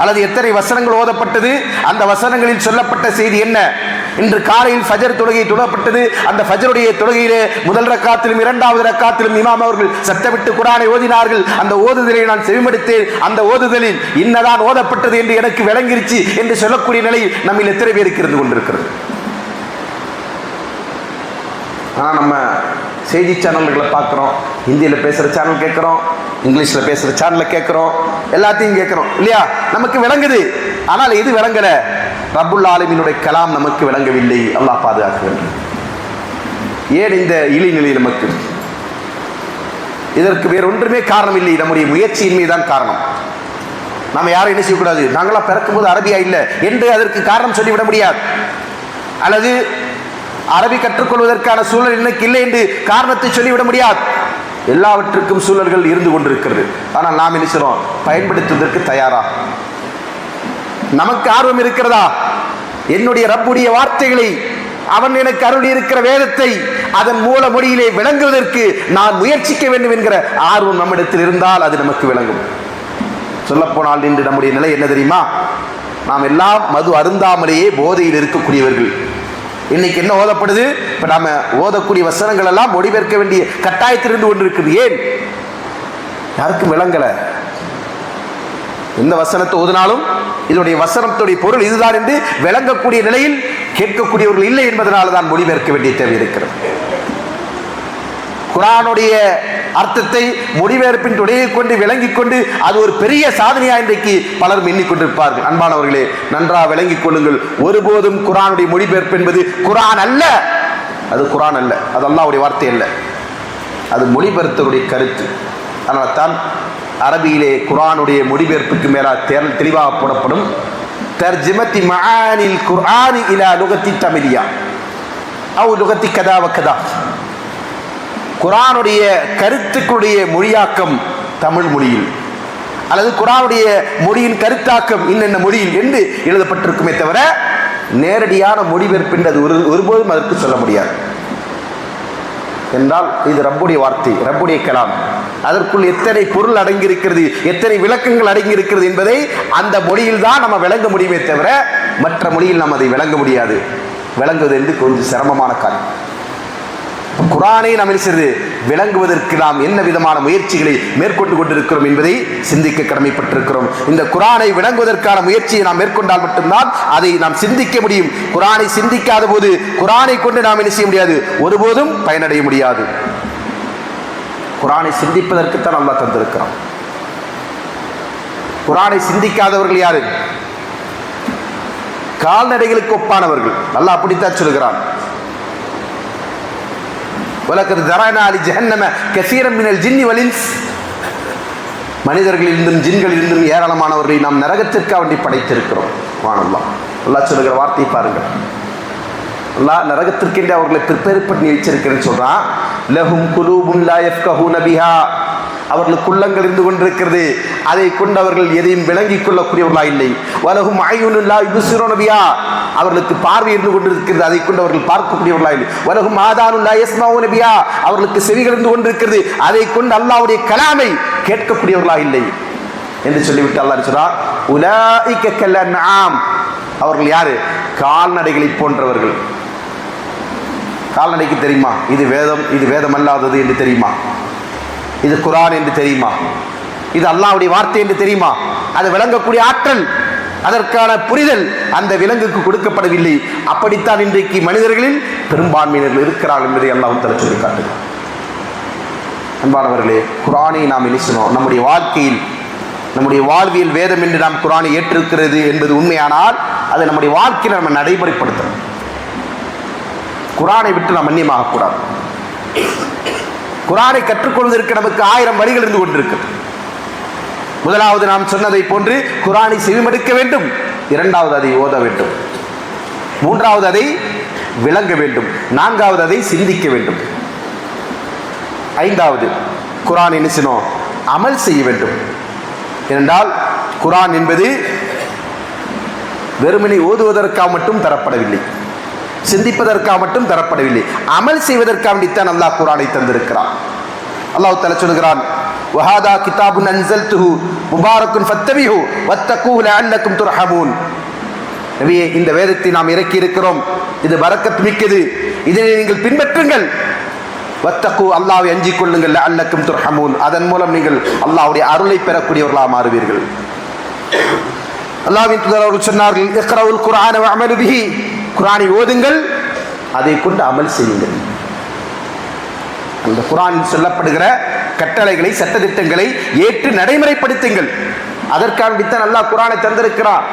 அல்லது எத்தனை வசனங்கள் ஓதப்பட்டது, அந்த வசனங்களில் சொல்லப்பட்ட செய்தி என்ன? இன்று காலையில் ஃபஜர் தொழுகை தொழப்பட்டது. அந்த ஃபஜருடைய தொழுகையிலே முதல் ரக்காத்திலும் இரண்டாவது ரக்காத்திலும் இமாம் அவர்கள் சத்தமிட்டு குர்ஆனை ஓதினார்கள். அந்த ஓதுதலை நான் செவிமடுத்தேன். அந்த ஓதுதலில் இன்னதான் ஓதப்பட்டது என்று எனக்கு விளங்கிருச்சு என்று சொல்லக்கூடிய நிலை நம்மில் எத்தனை பேருக்கு இருந்து கொண்டிருக்கிறது? ஆனால் நம்ம செய்தி சேனல்களை பார்க்குறோம், ஹிந்தியில் பேசுகிற சேனல் கேட்குறோம், இங்கிலீஷில் பேசுகிற சேனலை கேட்குறோம், எல்லாத்தையும் கேட்குறோம் இல்லையா? நமக்கு விளங்குது. ஆனால் இது விளங்கல, ரப்புல் ஆலமீனுடைய கலாம் நமக்கு விளங்கவில்லை. அல்லாஹ் பாதுகாக்க வேண்டும். ஏன் இந்த இழிநிலை நமக்கு? இதற்கு வேறு ஒன்றுமே காரணம் இல்லை, நம்முடைய முயற்சியின்மை தான் காரணம். நாம் யாரும் என்ன செய்யக்கூடாது, நாங்களாம் பிறக்கும்போது அரபியா இல்லை என்று அதற்கு காரணம் சொல்லிவிட முடியாது, அல்லது அரபி கற்றுக்கொள்வதற்கான சூழல் எனக்கு இல்லை என்று காரணத்தை சொல்லிவிட முடியாது. எல்லாவற்றுக்கும் சூழல்கள் இருந்து கொண்டிருக்கிறது. ஆனால் நாம் என்ன செய்றோம்? பயன்படுத்துவதற்கு தயாரா? நமக்கு ஆர்வம் இருக்கிறதா? என்னுடைய ரப்புடைய வார்த்தைகளை, அவன் எனக்கு அருளி இருக்கிற வேதத்தை அதன் மூல மொழியிலே விளங்குவதற்கு நான் முயற்சிக்க வேண்டும் என்கிற ஆர்வம் நம்மிடத்தில் இருந்தால் அது நமக்கு விளங்கும். சொல்லப்போனால் இன்று நம்முடைய நிலை என்ன தெரியுமா? நாம் எல்லாம் மது அருந்தாமலேயே போதையில் இருக்கக்கூடியவர்கள். இன்னைக்கு என்ன ஓதப்படுது? இப்ப நாம ஓதக்கூடிய வசனங்கள் எல்லாம் மொழிபெயர்க்க வேண்டிய கட்டாயத்திலிருந்து கொண்டிருக்கிறது. ஏன்? யாருக்கும் விளங்கல. எந்த வசனத்தை ஓதினாலும் இதனுடைய வசனத்துடைய பொருள் இதுதான் என்று விளங்கக்கூடிய நிலையில் கேட்கக்கூடியவர்கள் இல்லை என்பதனால தான் மொழிபெயர்க்க வேண்டிய தேவை இருக்கிறது. குர்ஆனுடைய அர்த்தத்தை மொழிபெயர்ப்பின் துணையை கொண்டு விளங்கிக் கொண்டு அது ஒரு பெரிய சாதனையா இன்றைக்கு பலரும் எண்ணிக்கொண்டிருப்பார்கள். அன்பானவர்களே, நன்றாக விளங்கிக் கொள்ளுங்கள். ஒருபோதும் குர்ஆனுடைய மொழிபெயர்ப்பு என்பது குர்ஆன் அல்ல. அது குர்ஆன் அல்ல, அது அல்லாஹ்வுடைய வார்த்தை அல்ல, அது மொழிபெயர்த்தருடைய கருத்து. அதனால தான் அரபியிலே குர்ஆனுடைய மொழிபெயர்ப்புக்கு மேலாக தெளிவாக போடப்படும் தர்ஜிமத்தி மஆனில் குர்ஆனி இலா லுகத்தி தமிழியா அவ் லுகத்தி கதா வ கதா. குர்ஆனுடைய கருத்துக்களுடைய மொழியாக்கம் தமிழ் மொழியில், அல்லது குர்ஆனுடைய மொழியின் கருத்தாக்கம் இன்னென்ன மொழியில் என்று எழுதப்பட்டிருக்குமே தவிர நேரடியான மொழிபெயர்ப்பு என்று அது ஒருபோதும் அதற்கு சொல்ல முடியாது. என்றால் இது ரப்புடைய வார்த்தை, ரப்புடைய கலாம். அதற்குள் எத்தனை பொருள் அடங்கியிருக்கிறது, எத்தனை விளக்கங்கள் அடங்கியிருக்கிறது என்பதை அந்த மொழியில் தான் நம்ம விளங்க முடியுமே தவிர மற்ற மொழியில் நாம் அதை விளங்க முடியாது. விளங்குவது என்று கொஞ்சம் சிரமமான காரியம். குர்ஆனை நாம் விளங்குவதற்கு நாம் என்ன விதமான முயற்சிகளை மேற்கொண்டு கொண்டிருக்கிறோம் என்பதை சிந்திக்க கடமைப்பட்டிருக்கிறோம். இந்த குர்ஆனை விளங்குவதற்கான முயற்சியை நாம் மேற்கொண்டால் மட்டும்தான் அதை நாம் சிந்திக்க முடியும். குர்ஆனை சிந்திக்காத போது குர்ஆனை கொண்டு நாம் என்ன செய்ய முடியாது, ஒருபோதும் பயனடைய முடியாது. குர்ஆனை சிந்திப்பதற்குத்தான் அல்லாஹ் தந்திருக்கிறான். குர்ஆனை சிந்திக்காதவர்கள் யாரு? கால்நடைகளுக்கு ஒப்பானவர்கள். அல்லாஹ் அப்படித்தான் சொல்கிறான். வலக்கத் ஸரஅனா லி ஜஹன்னம கஸீரன் மினல் ஜின்னி வல் இன்ஸ். மனிதர்களிலிருந்தும் ஜின்களிலிருந்தும் ஏராளமானவர்களை நாம் நரகத்திற்காக வேண்டி படைத்திருக்கிறோம். சுப்ஹானல்லாஹ். அல்லாஹ் சொல்லுகிற வார்த்தையை பாருங்கள். அல்லாஹ் நரகத்திற்கென்று அவர்களை ப்ரிப்பேர் பண்ணி வச்சிருக்கிறேன்னு சொல்றான். லஹும் குலூபுன் லா யஃப்கஹூன பிஹா. அவர்களுக்கு உள்ளங்கள் இருந்து கொண்டிருக்கிறது, அதை கொண்டு அவர்கள் எதையும் விளங்கிக் கொள்ளக்கூடியவர்களா இல்லை. வலஹும் அய்யுனுன் லா யுப்சிரூன பிஹா. அவர்களுக்கு பார்வை இருந்து கொண்டிருக்கிறது, அதை கொண்டு அவர்கள் பார்க்கக்கூடியவர்களா இல்லை. வலஹும் ஆதானுன் லா யஸ்மஊன பிஹா. அவர்களுக்கு செவிகள் இருந்து கொண்டிருக்கிறது, அதை கொண்டு அல்லாஹ்வுடைய கலாமை கேட்கக்கூடியவர்களா இல்லை என்று சொல்லிவிட்டு அல்லாஹ் சொல்றான், உலாயிக கல் அன்ஆம். அவர்கள் யாரு? கால்நடைகளை போன்றவர்கள். கால்நடைக்கு தெரியுமா இது வேதம், இது வேதம் அல்லாதது என்று தெரியுமா? இது குர்ஆன் என்று தெரியுமா? இது அல்லாஹ்வுடைய வார்த்தை என்று தெரியுமா? அது விளங்கக்கூடிய ஆற்றல், அதற்கான புரிதல் அந்த விலங்குக்கு கொடுக்கப்படவில்லை. அப்படித்தான் இன்றைக்கு மனிதர்களில் பெரும்பான்மையினர்கள் இருக்கிறார்கள் என்பதை அல்லாஹ் தஆலா சொல்லி காட்டுகிறார். அன்பானவர்களே, குர்ஆனை நாம் இணைசணும். நம்முடைய வாழ்க்கையில், நம்முடைய வாழ்வியல் வேதம் என்று நாம் குர்ஆனை ஏற்றிருக்கிறது என்பது உண்மையானால் அதை நம்முடைய வாழ்க்கையில் நம்ம நடைமுறைப்படுத்தணும். குர்ஆனை விட்டு நாம் அந்நியமாகக்கூடாது. குர்ஆனை கற்றுக்கொள்வதற்கு நமக்கு 1000 வழிகள் இருந்து கொண்டிருக்கிறது. முதலாவது நாம் சொன்னதை போன்று குர்ஆனை செவிமடுக்க வேண்டும். இரண்டாவது அதை ஓத வேண்டும். மூன்றாவது அதை விளங்க வேண்டும். நான்காவது அதை சிந்திக்க வேண்டும். ஐந்தாவது குர்ஆனை என்ன செய்யணும்? அமல் செய்ய வேண்டும். ஏனென்றால் குர்ஆன் என்பது வெறுமனை ஓதுவதற்காக மட்டும் தரப்படவில்லை. சிந்திப்பதற்காக மட்டும் தரப்படவில்லை, அமல் செய்வதற்காகத்தான் அல்லாஹ் குர்ஆனை தந்திருக்கிறான். அல்லாஹ் தஆலா சொல்கிறான், வஹாதா கிதாபுன் அன்ஸல்துஹு முபாரக்குன் ஃபத்தபிஹு வத்தகூஹு லஅல்லக்கும் துர்ஹமூன். நபியே, இந்த வேதத்தை நாம் இறக்கி இருக்கிறோம், இது பரக்கத் மிக்கது, இதனை நீங்கள் பின்பற்றுங்கள். வத்தகு, அல்லாஹ்வை அஞ்சிக் கொள்ளுங்கள். லஅல்லக்கும் துர்ஹமூன், அதன் மூலம் நீங்கள் அல்லாஹ்வுடைய அருளை பெறக்கூடியவர்களாக மாறுவீர்கள். அல்லாஹ்வின் தூதர் அவர்கள் சொன்னார்கள், இக்ரவுல் குர்ஆன வஅமலு பிஹி, குர்ஆனை ஓதுங்கள், அதை கொண்டு அமல் செய்யுங்கள். அந்த குர்ஆனில் சொல்லப்படுகிற கட்டளைகளை, சட்டதிட்டங்களை ஏற்று நடைமுறைப்படுத்துங்கள். அதற்காகத்தான் அல்லாஹ் குர்ஆனை தந்திருக்கிறான்.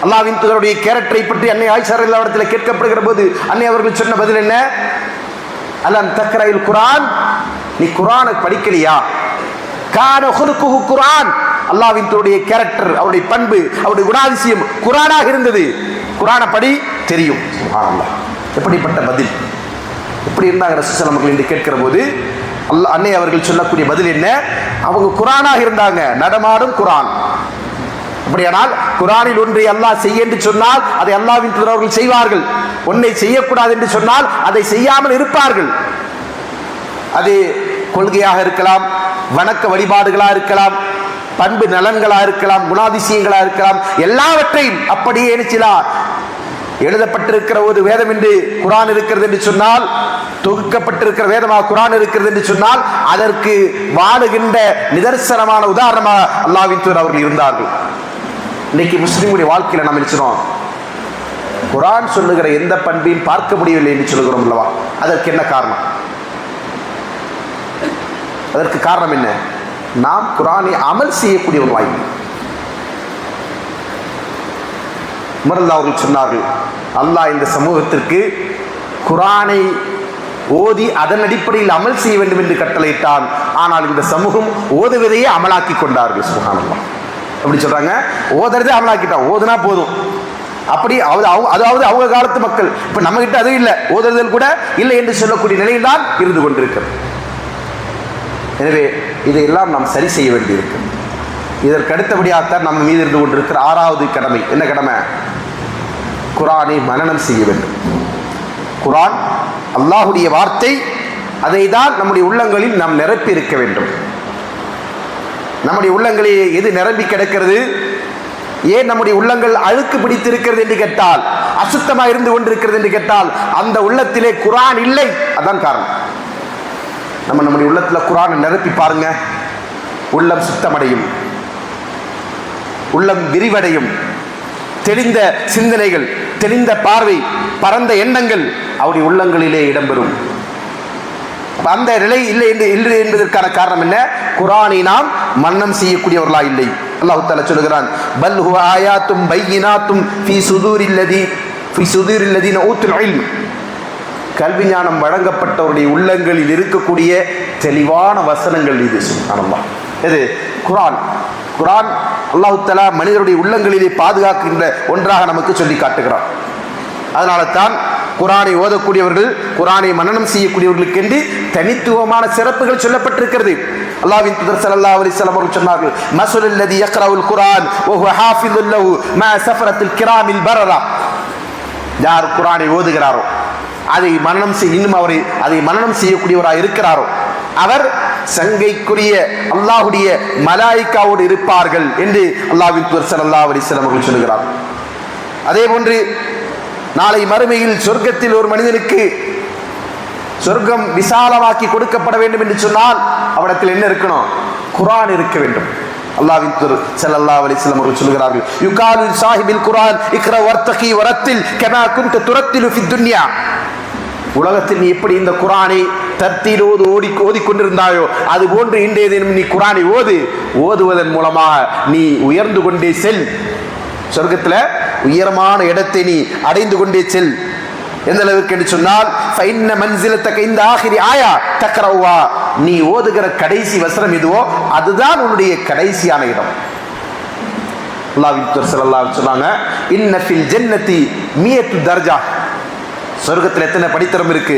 அல்லாஹ்வின் தூதருடைய கேரக்டரை பற்றி அன்னை ஆயிஷா ரலியல்லாஹு அன்ஹா இடத்தில் கேட்கப்படுகிற போது அன்னை அவர்கள் சொன்ன பதில் என்ன? அலம் தக்ரயில் குர்ஆன், நீ குர்ஆனை படிக்கலையா? கான ஹுலுகுஹு குர்ஆன், அல்லாஹ்வின் தூதருடைய கேரக்டர், அவருடைய பண்பு, அவருடைய குணாதிசயம் குர்ஆனாக இருந்தது. குர்ஆனை படி, தெரியும். சுப்ஹானல்லாஹ், எப்படிப்பட்ட பதில்! எப்படி இருந்தாங்க ரசூலுல்லாஹி ஸல்லல்லாஹு அலைஹி வஸல்லம் என்று கேட்கிற போது அன்னை அவர்கள் சொல்லக்கூடிய பதில் என்ன? அவங்க குர்ஆனாக இருந்தாங்க, நடமாடும் குர்ஆன். அப்படியானால் குர்ஆனில் ஒன்றை அல்லாஹ் செய்ய என்று சொன்னால் அதை அல்லாஹ்வின் தூதர் அவர்கள் செய்வார்கள். ஒன்றை செய்யக்கூடாது என்று சொன்னால் அதை செய்யாமல் இருப்பார்கள். அது கொள்கையாக இருக்கலாம், வணக்க வழிபாடுகளாக இருக்கலாம், பண்பு நலன்களாக இருக்கலாம், குணாதிசயங்களாக இருக்கலாம், எல்லாவற்றையும் அப்படியே நினைச்சலாம். எழுதப்பட்டிருக்கிற ஒரு வேதம் என்று குர்ஆன் இருக்கிறது என்று சொன்னால், தொகுக்கப்பட்டிருக்கிற வேதமாக குர்ஆன் இருக்கிறது என்று சொன்னால், அதற்கு வாழுகின்ற நிதர்சனமான உதாரணமாக அல்லாஹ்வின் தூதர் அவர்கள் இருந்தார்கள். இன்னைக்கு முஸ்லிமுடைய வாழ்க்கையில நாம் நினைச்சிரோம், குர்ஆன் சொல்லுகிற எந்த பண்பையும் பார்க்க முடியவில்லை என்று சொல்லுகிறோம் அல்லவா? அதற்கு என்ன காரணம்? அதற்கு காரணம் என்ன? நாம் குர்ஆனை அமல் செய்யக்கூடிய ஒரு வாய்ப்பு. உமர் அவர்கள் சொன்னார்கள், அல்லாஹ் இந்த சமூகத்திற்கு குர்ஆனை ஓதி அதன் அடிப்படையில் அமல் செய்ய வேண்டும் என்று கட்டளையிட்டான். ஆனால் இந்த சமூகம் ஓதுவதையே அமலாக்கி கொண்டார்கள். சுப்ஹானல்லாஹ், அப்படி சொல்றாங்க, ஓதுறதே அமலாக்கிட்டான், ஓதுனா போதும். அப்படி அதாவது அவங்க காலத்து மக்கள். இப்ப நம்ம கிட்ட அது இல்லை, ஓதுறதில் கூட இல்லை என்று சொல்லக்கூடிய நிலையில் தான் இருந்து கொண்டிருக்கிறது. எனவே இதையெல்லாம் நாம் சரி செய்ய வேண்டியிருக்கு. இதற்கு அடுத்தபடியாகத்தான் நம்ம மீது இருந்து கொண்டிருக்கிற 6வது கடமை. என்ன கடமை? குர்ஆனை மனனம் செய்ய வேண்டும். குர்ஆன் அல்லாஹ்வுடைய வார்த்தை, அதை தான் நம்முடைய உள்ளங்களில் நாம் நிரப்பி இருக்க வேண்டும். நம்முடைய உள்ளங்களில் எது நிரம்பி கிடக்கிறது? ஏன் நம்முடைய உள்ளங்கள் அழுக்கு பிடித்திருக்கிறது என்று கேட்டால், அசுத்தமாக இருந்து கொண்டிருக்கிறது என்று கேட்டால், அந்த உள்ளத்திலே குர்ஆன் இல்லை. அதான் காரணம். நம்முடைய உள்ளத்தில் குர்ஆனை நிரப்பி பாருங்க, உள்ளம் சுத்தமடையும், உள்ளம் விரிவடையும், தெளிந்த சிந்தனைகள், தெளிந்த பார்வை, பரந்த எண்ணங்கள் அவருடைய உள்ளங்களிலே இடம்பெறும். அந்த நிலை இல்லை என்பதற்கான காரணம் என்ன? குர்ஆனை நாம் மனனம் செய்யக்கூடியவர்களா இல்லை. அல்லாஹ் தஆலா சொல்கிறான், பல் ஹுவ ஆயாத்தும் பையினாத்தும் ஃபீ சுதூரில்லதீன ஊத்துல் இல்ம். கல்வி ஞானம் வழங்கப்பட்டவருடைய உள்ளங்களில் இருக்கக்கூடிய தெளிவான வசனங்கள் இது. சுப்ஹானல்லாஹ், இது குர்ஆன். குர்ஆன் அல்லாஹ் தஆலா மனிதருடைய உள்ளங்களிலே பாதுகாக்கின்ற ஒன்றாக நமக்கு சொல்லி காட்டுகிறான். அதனால தான் குர்ஆனை ஓதக்கூடியவர்கள், குர்ஆனை மனனம் செய்யக்கூடியவர்களுக்கு என்று தனித்துவமான சிறப்புகள் சொல்லப்பட்டிருக்கிறது. அல்லாஹ்வின் தூதர் ஸல்லல்லாஹு அலைஹி வஸல்லம் அவர்கள் சொன்னார்கள், மஸலுல் லதி யக்ரவுல் குர்ஆன் வ ஹுவ ஹாஃபிதுல் லஹு மா ஸஃபரத்தில் கிராமில் பரரா. யார் குர்ஆனை ஓதுகிறாரோ, அதை மனனம் செய்யக்கூடியவராக இருக்கிறாரோ, அவர் சங்கைக்குரிய அல்லாஹ்வுடைய மலாயிக்காவோடு இருப்பார்கள் என்று அல்லாஹ்வின் தூதர் ஸல்லல்லாஹு அலைஹி வஸல்லம் அவர்கள் சொல்கிறார். அதே போன்று நாளை மறுமையில் சொர்க்கத்தில் ஒரு மனிதனுக்கு சொர்க்கம் விசாலமாக்கி கொடுக்கப்பட வேண்டும் என்று சொன்னால் அவரிடத்தில் என்ன இருக்கணும்? குர்ஆன் இருக்க வேண்டும். அல்லாஹ்வின் தூதர் ஸல்லல்லாஹு அலைஹி வஸல்லம் அவர்கள் சொல்கிறார்கள், யுகாலு சாஹிபில் குர்ஆன் இக்ரா வர்தகி வரத்தில் கமா குன்த துரத்திலு ஃபித் துன்யா. உலகத்தில் நீ எப்படி இந்த குர்ஆனை தர்த்தீலோடு ஓதிக்கொண்டிருந்தாயோ அது போன்று இன்றைய தினம் நீ குர்ஆனை ஓதுவதன் மூலமாக நீ உயர்ந்து கொண்டே செல். சொர்க்கத்தில் உயரமான இடத்தை நீ அடைந்து கொண்டே செல். எந்த அளவுக்கு என்று சொன்னால், ஃபைன்ன மன்சிலத்தக இந்த ஆகிரி ஆயா தக்ரவுவா, நீ ஓதுகிற கடைசி வசனம் எதுவோ அதுதான் உன்னுடைய கடைசியான இடம். அல்லாஹ்வின் தூதர் ஸல்லல்லாஹு அலைஹி வஸல்லம் சொன்னாங்க, இன்ன ஃபில் ஜன்னதி மியத்து தர்ஜா. சொர்க்கத்தில் எத்தனை படித்தரம் இருக்கு?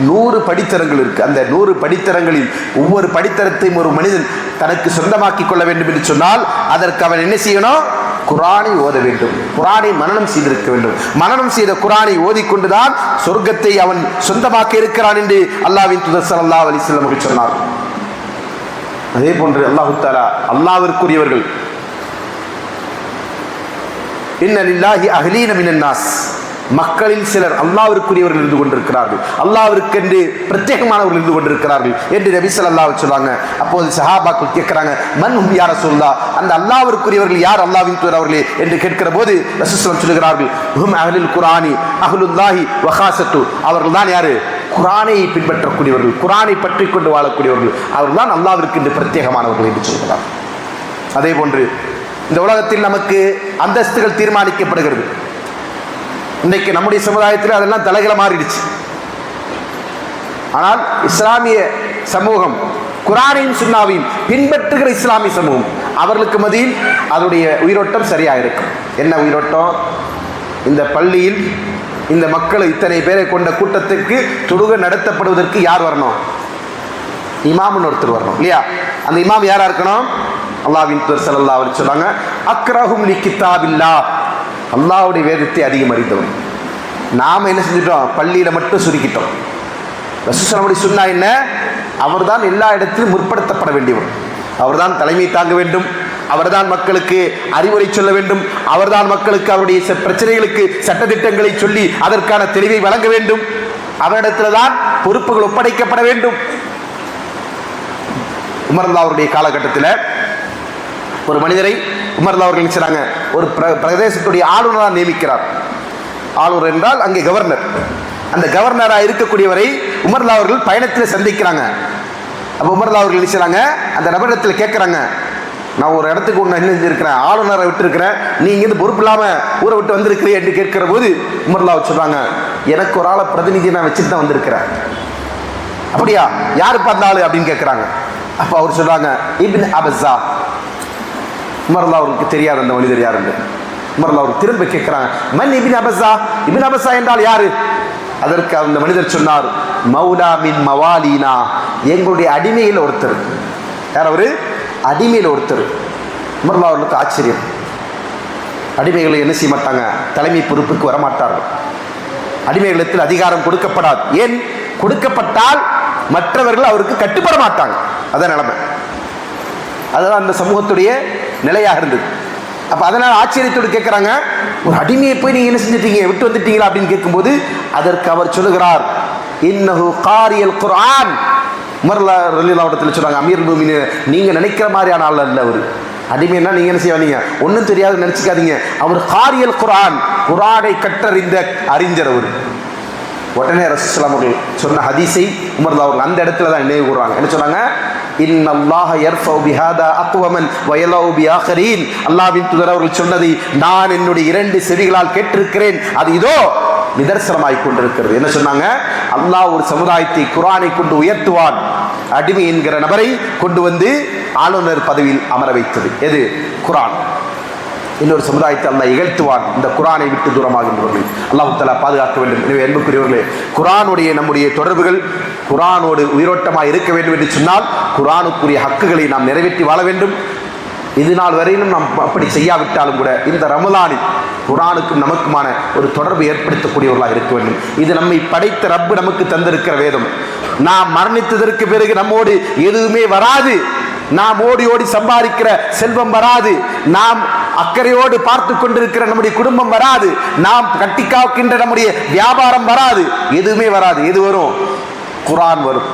100 படித்தரங்கள் இருக்கு. அந்த 100 படித்தரங்களில் ஒவ்வொரு படித்தரத்தையும் ஒரு மனிதன் தனக்கு சொந்தமாக்கி கொள்ள வேண்டும் என்று சொன்னால் அதற்கு அவன் என்ன செய்யணும்? குர்ஆனை ஓத வேண்டும், குர்ஆனை மனனம் செய்திருக்க வேண்டும். மனனம் செய்த குர்ஆனை ஓதிக்கொண்டுதான் சொர்க்கத்தை அவன் சொந்தமாக்க இருக்கிறான் என்று அல்லாஹ்வின் தூதர் ஸல்லல்லாஹு அலைஹி வஸல்லம் அவர்கள் சொன்னார். அதே போன்று அல்லாஹ் தஆலா அல்லாஹ்விற்குரியவர்கள் இன்ன லில்லாஹி அஹ்லீன மினன் நாஸ், மக்களில் சிலர் அல்லாஹ்விற்குரியவர்கள் இருந்து கொண்டிருக்கிறார்கள், அல்லாஹ்விற்கென்று பிரத்யேகமானவர்கள் இருந்து கொண்டிருக்கிறார்கள் என்று நபி ஸல்லல்லாஹு அலைஹி வஸல்லம் சொன்னாங்க. அப்போது சஹாபாக்கள் கேட்கிறாங்க, மன் ஹும் யா ரசூலுல்லாஹ், அந்த அல்லாஹ்விற்குரியவர்கள் யார் அல்லாஹ்வின் தூதர் அவர்களே என்று கேட்கிற போது ரசூலுல்லாஹ் சொல்கிறார்கள், ஹும் அஹ்லுல் குர்ஆனி அஹ்லுல்லாஹி வ காஸத்து, அவர்கள் தான் யாரு? குர்ஆனை பின்பற்றக்கூடியவர்கள், குர்ஆனை பற்றி கொண்டு வாழக்கூடியவர்கள், அவர்கள் தான் அல்லாஹ்விற்கு பிரத்யேகமானவர்கள் என்று சொல்கிறார். அதே போன்று இந்த உலகத்தில் நமக்கு அந்தஸ்துகள் தீர்மானிக்கப்படுகிறது. இன்றைக்கு நம்முடைய சமுதாயத்தில் அதெல்லாம் தலைகளை மாறிடுச்சு. ஆனால் இஸ்லாமிய சமூகம், குர்ஆனையும் சுன்னாவையும் பின்பற்றுகிற இஸ்லாமிய சமூகம், அவர்களுக்கு மத்தியில் அதனுடைய உயிரோட்டம் சரியாக இருக்கும். என்ன உயிரோட்டம்? இந்த பள்ளியில் இந்த மக்கள் இத்தனை பேரை கொண்ட கூட்டத்திற்கு தொழுகை நடத்தப்படுவதற்கு யார் வரணும்? இமாம்னு ஒருத்தர் வரணும் இல்லையா? அந்த இமாம் யாரா இருக்கணும்? அல்லாஹ்வின் தூதர் ஸல்லல்லாஹு அலைஹி வஸல்லம் சொன்னாங்க, அக்ரஹும் லி கிதாபில்லாஹ், அல்லாஹ்வுடைய வேதத்தை அதிகம் அறிந்தவன். நாம் என்ன செஞ்சிட்டோம்? பள்ளியில மட்டும் சுருக்கிட்டோம். ரசூலுல்லாஹி சொன்னா என்ன? அவர்தான் எல்லா இடத்திலும் முற்படுத்தப்பட வேண்டியவர், அவர்தான் தலைமை தாங்க வேண்டும், அவர்தான் மக்களுக்கு அறிவுரை சொல்ல வேண்டும், அவர்தான் மக்களுக்கு அவருடைய பிரச்சனைகளுக்கு சட்டத்திட்டங்களை சொல்லி அதற்கான தெளிவை வழங்க வேண்டும், அவரிடத்தில் தான் பொறுப்புகள் ஒப்படைக்கப்பட வேண்டும். உமர் ரலியல்லாஹு அவருடைய காலகட்டத்தில் ஒரு மனிதரை உமர் ரலியல்லாஹு அவர்கள் செய்றாங்க, ஒரு பிரதேசத்துடைய ஆளுநராக நியமிக்கிறார். ஆளுநர் என்றால் அங்கே கவர்னர். அந்த கவர்னராக இருக்கக்கூடியவரை உமர் ரலியல்லாஹு அவர்கள் பயணத்தில் சந்திக்கிறாங்க. அப்போ உமர் ரலியல்லாஹு அவர்கள் செய்றாங்க, அந்த நபரிடத்தில் கேட்குறாங்க, நான் ஒரு இடத்துக்கு ஒன்று என்ன செஞ்சிருக்கிறேன், ஆளுநரை விட்டு இருக்கிறேன், நீ இங்கேருந்து பொறுப்பு இல்லாமல் ஊரை விட்டு வந்திருக்கிறேன் என்று கேட்கிற போது உமர் ரலியல்லாஹு சொல்றாங்க, எனக்கு ஒரு ஆளை பிரதிநிதியை நான் வச்சுட்டு தான் வந்திருக்கிறேன். அப்படியா? யாரு பார்த்தாலும் அப்படின்னு கேட்குறாங்க. அப்போ அவர் சொல்றாங்க, இப்னு அபஸா. உமர் ரலியல்லாஹு அவருக்கு தெரியாது அந்த மனிதர் யாருன்னு. உமர் ரலியல்லாஹு அவர் திரும்ப கேட்குறாங்க, மன் இப்னு அபஸா, இப்னு அபஸா என்றால் யாரு? அதற்கு அந்த மனிதர் சொன்னார், மௌலா மின் மவாலினா, எங்களுடைய அடிமையில் ஒருத்தர். யார் அவரு? அடிமையில் ஒருத்தர். உமர் ரலியல்லாஹு அவர்களுக்கு ஆச்சரியம். அடிமைகளை என்ன செய்ய மாட்டாங்க? தலைமை பொறுப்புக்கு வரமாட்டார்கள். அடிமைகளிடத்தில் அதிகாரம் கொடுக்கப்படாது. ஏன்? கொடுக்கப்பட்டால் மற்றவர்கள் அவருக்கு கட்டுப்பட மாட்டாங்க. அதான் நிலைமை. அதுதான் அந்த சமூகத்துடைய நிலையாக இருந்தது. அப்போ அதனால் ஆச்சரியத்தோடு கேட்குறாங்க, ஒரு அடிமையை போய் நீங்கள் என்ன செஞ்சிட்டீங்க, விட்டு வந்துட்டீங்களா அப்படின்னு கேட்கும்போது அதற்கு அவர் சொல்லுகிறார், இன்னஹு காரியல் குர்ஆன். உமர் ரலியல்லாஹு அன்ஹு சொல்றாங்க, அமீருல் முஃமினீன், நீங்கள் நினைக்கிற மாதிரியான ஆள் அல்ல அவர். அடிமைன்னா நீங்கள் என்ன செய்வீங்க? ஒன்றும் தெரியாது நினச்சிக்காதீங்க. அவர் காரியல் குர்ஆன், குர்ஆனை கற்றறிந்த அறிஞர் அவர். உடனே ரசூலுல்லாஹி அவர்கள் சொன்ன ஹதீஸை உமர் ரலியல்லாஹு அவர்கள் அந்த இடத்துல தான் நினைவு கூறுறாங்க. என்ன சொன்னாங்க? இன்னல்லாஹ யர்ஃபஉ பிஹாதா அக்வமன் வ யலஉ பிஆഖரீன். அல்லாஹ்வின் தூதர் அவர்கள் சொன்னதை நான் என்னுடைய 2 செவிகளால் கேட்டிருக்கிறேன், அது இதோ நிதர்சனமாய் கொண்டிருக்கிறது. என்ன சொன்னாங்க? அல்லாஹ் ஒரு சமுதாயத்தை குர்ஆனை கொண்டு உயர்த்துவான். அடிமை என்கிற நபரை கொண்டு வந்து ஆளுநர் பதவியில் அமர வைத்தது எது? குர்ஆன். இன்னொரு சமுதாயத்தை அல்லாஹ் இகழ்த்துவான் இந்த குர்ஆனை விட்டு தூரமாகின்றவர்கள். அல்லாஹ் தஆலா பாதுகாக்க வேண்டும். எனவே அன்புக்குரியவர்களே, குர்ஆனுடைய நம்முடைய தொடர்புகள் குர்ஆனோடு உயிரோட்டமாக இருக்க வேண்டும் என்று சொன்னால் குர்ஆனுக்குரிய ஹக்குகளை நாம் நிறைவேற்றி வாழ வேண்டும். இது நாள் வரையிலும் நாம் அப்படி செய்யாவிட்டாலும் கூட இந்த ரமலானில் குர்ஆனுக்கும் நமக்குமான ஒரு தொடர்பு ஏற்படுத்தக்கூடியவர்களாக இருக்க வேண்டும். இது நம்மை படைத்த ரப்பு நமக்கு தந்திருக்கிற வேதம். நாம் மரணித்ததற்கு பிறகு நம்மோடு எதுவுமே வராது. நாம் ஓடி ஓடி சம்பாதிக்கிற செல்வம் வராது. நாம் அக்கறையோடு பார்த்து கொண்டிருக்கிற நம்முடைய குடும்பம் வராது. நாம் கட்டி காக்கின்ற நம்முடைய வியாபாரம் வராது. எதுவுமே வராது. எது வரும்? குர்ஆன் வரும்.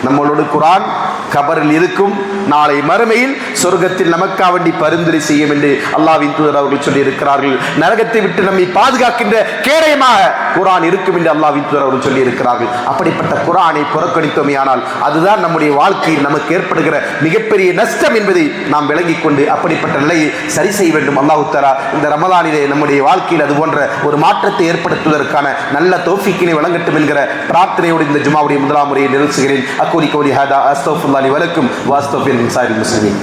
நம்மளோட குர்ஆன் கபரில் இருக்கும். நாளை மறுமையில் சொர்க்கத்தில் நமக்காக வேண்டி பரிந்துரை செய்யும் என்று அல்லாஹ்வின் தூதர் அவர்கள் சொல்லி இருக்கிறார்கள். நரகத்தை விட்டு நம்மை பாதுகாக்கின்ற கேடயமாக குர்ஆன் இருக்கும் என்று அல்லாஹ்வின் தூதர் அவர்கள் சொல்லி இருக்கிறார்கள். அப்படிப்பட்ட குர்ஆனை புறக்கணித்தோமே ஆனால் அதுதான் நம்முடைய வாழ்க்கையில் நமக்கு ஏற்படுகிற மிகப்பெரிய நஷ்டம் என்பதை நாம் விளங்கிக் கொண்டு அப்படிப்பட்ட நிலையை சரி செய்ய வேண்டும். அல்லாஹ் தஆலா இந்த ரமலானிலே நம்முடைய வாழ்க்கையில் அது போன்ற ஒரு மாற்றத்தை ஏற்படுத்துவதற்கான நல்ல தௌஃபீக்கினை வழங்கட்டும் என்கிற பிரார்த்தனையோடு இந்த ஜுமாவுடைய முதலாம் முறையை நிறுத்துகிறேன். அக்கூலி கௌலி ஹாதா அஸ்தக்ஃபிருல்லாஹ் லி வ லக்கும் வ அஸ்தக்ஃபிரு லிசாயிரில் முஸ்லிமீன்.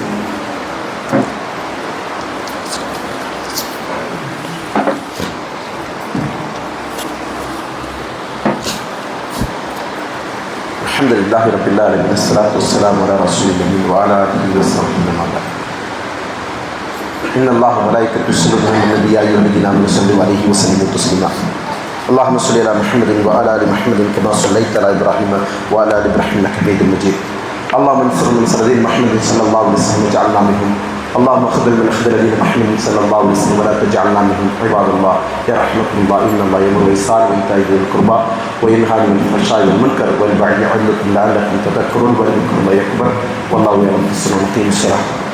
அல்ஹம்துலில்லாஹி ரப்பில் ஆலமீன். அஸ்ஸலாத்து வஸ்ஸலாமு அலா ரசூலில்லாஹி வ அலா ஆலிஹி வ ஸஹ்பிஹி வ மன். إن الله وملائكته يصلون على النبي يا أيها الذين آمنوا صلوا عليه وسلموا تسليما اللهم صل على محمد وعلى آل محمد كما صليت على إبراهيم وعلى آل إبراهيم إنك حميد مجيد اللهم انصر من صلى محمد صلى الله عليه وسلم وجعلنا منهم اللهم خذل من خذل دين محمد صلى الله عليه وسلم ولا تجعلنا منهم عباد الله يا رحمة الله إن الله يأمر بالإحسان وإيتاء ذي القربى وينهى عن الفحشاء والمنكر والبغي يعظكم لعلكم تذكرون ولذكر الله أكبر والله يعلم السر وأقيموا الصلاة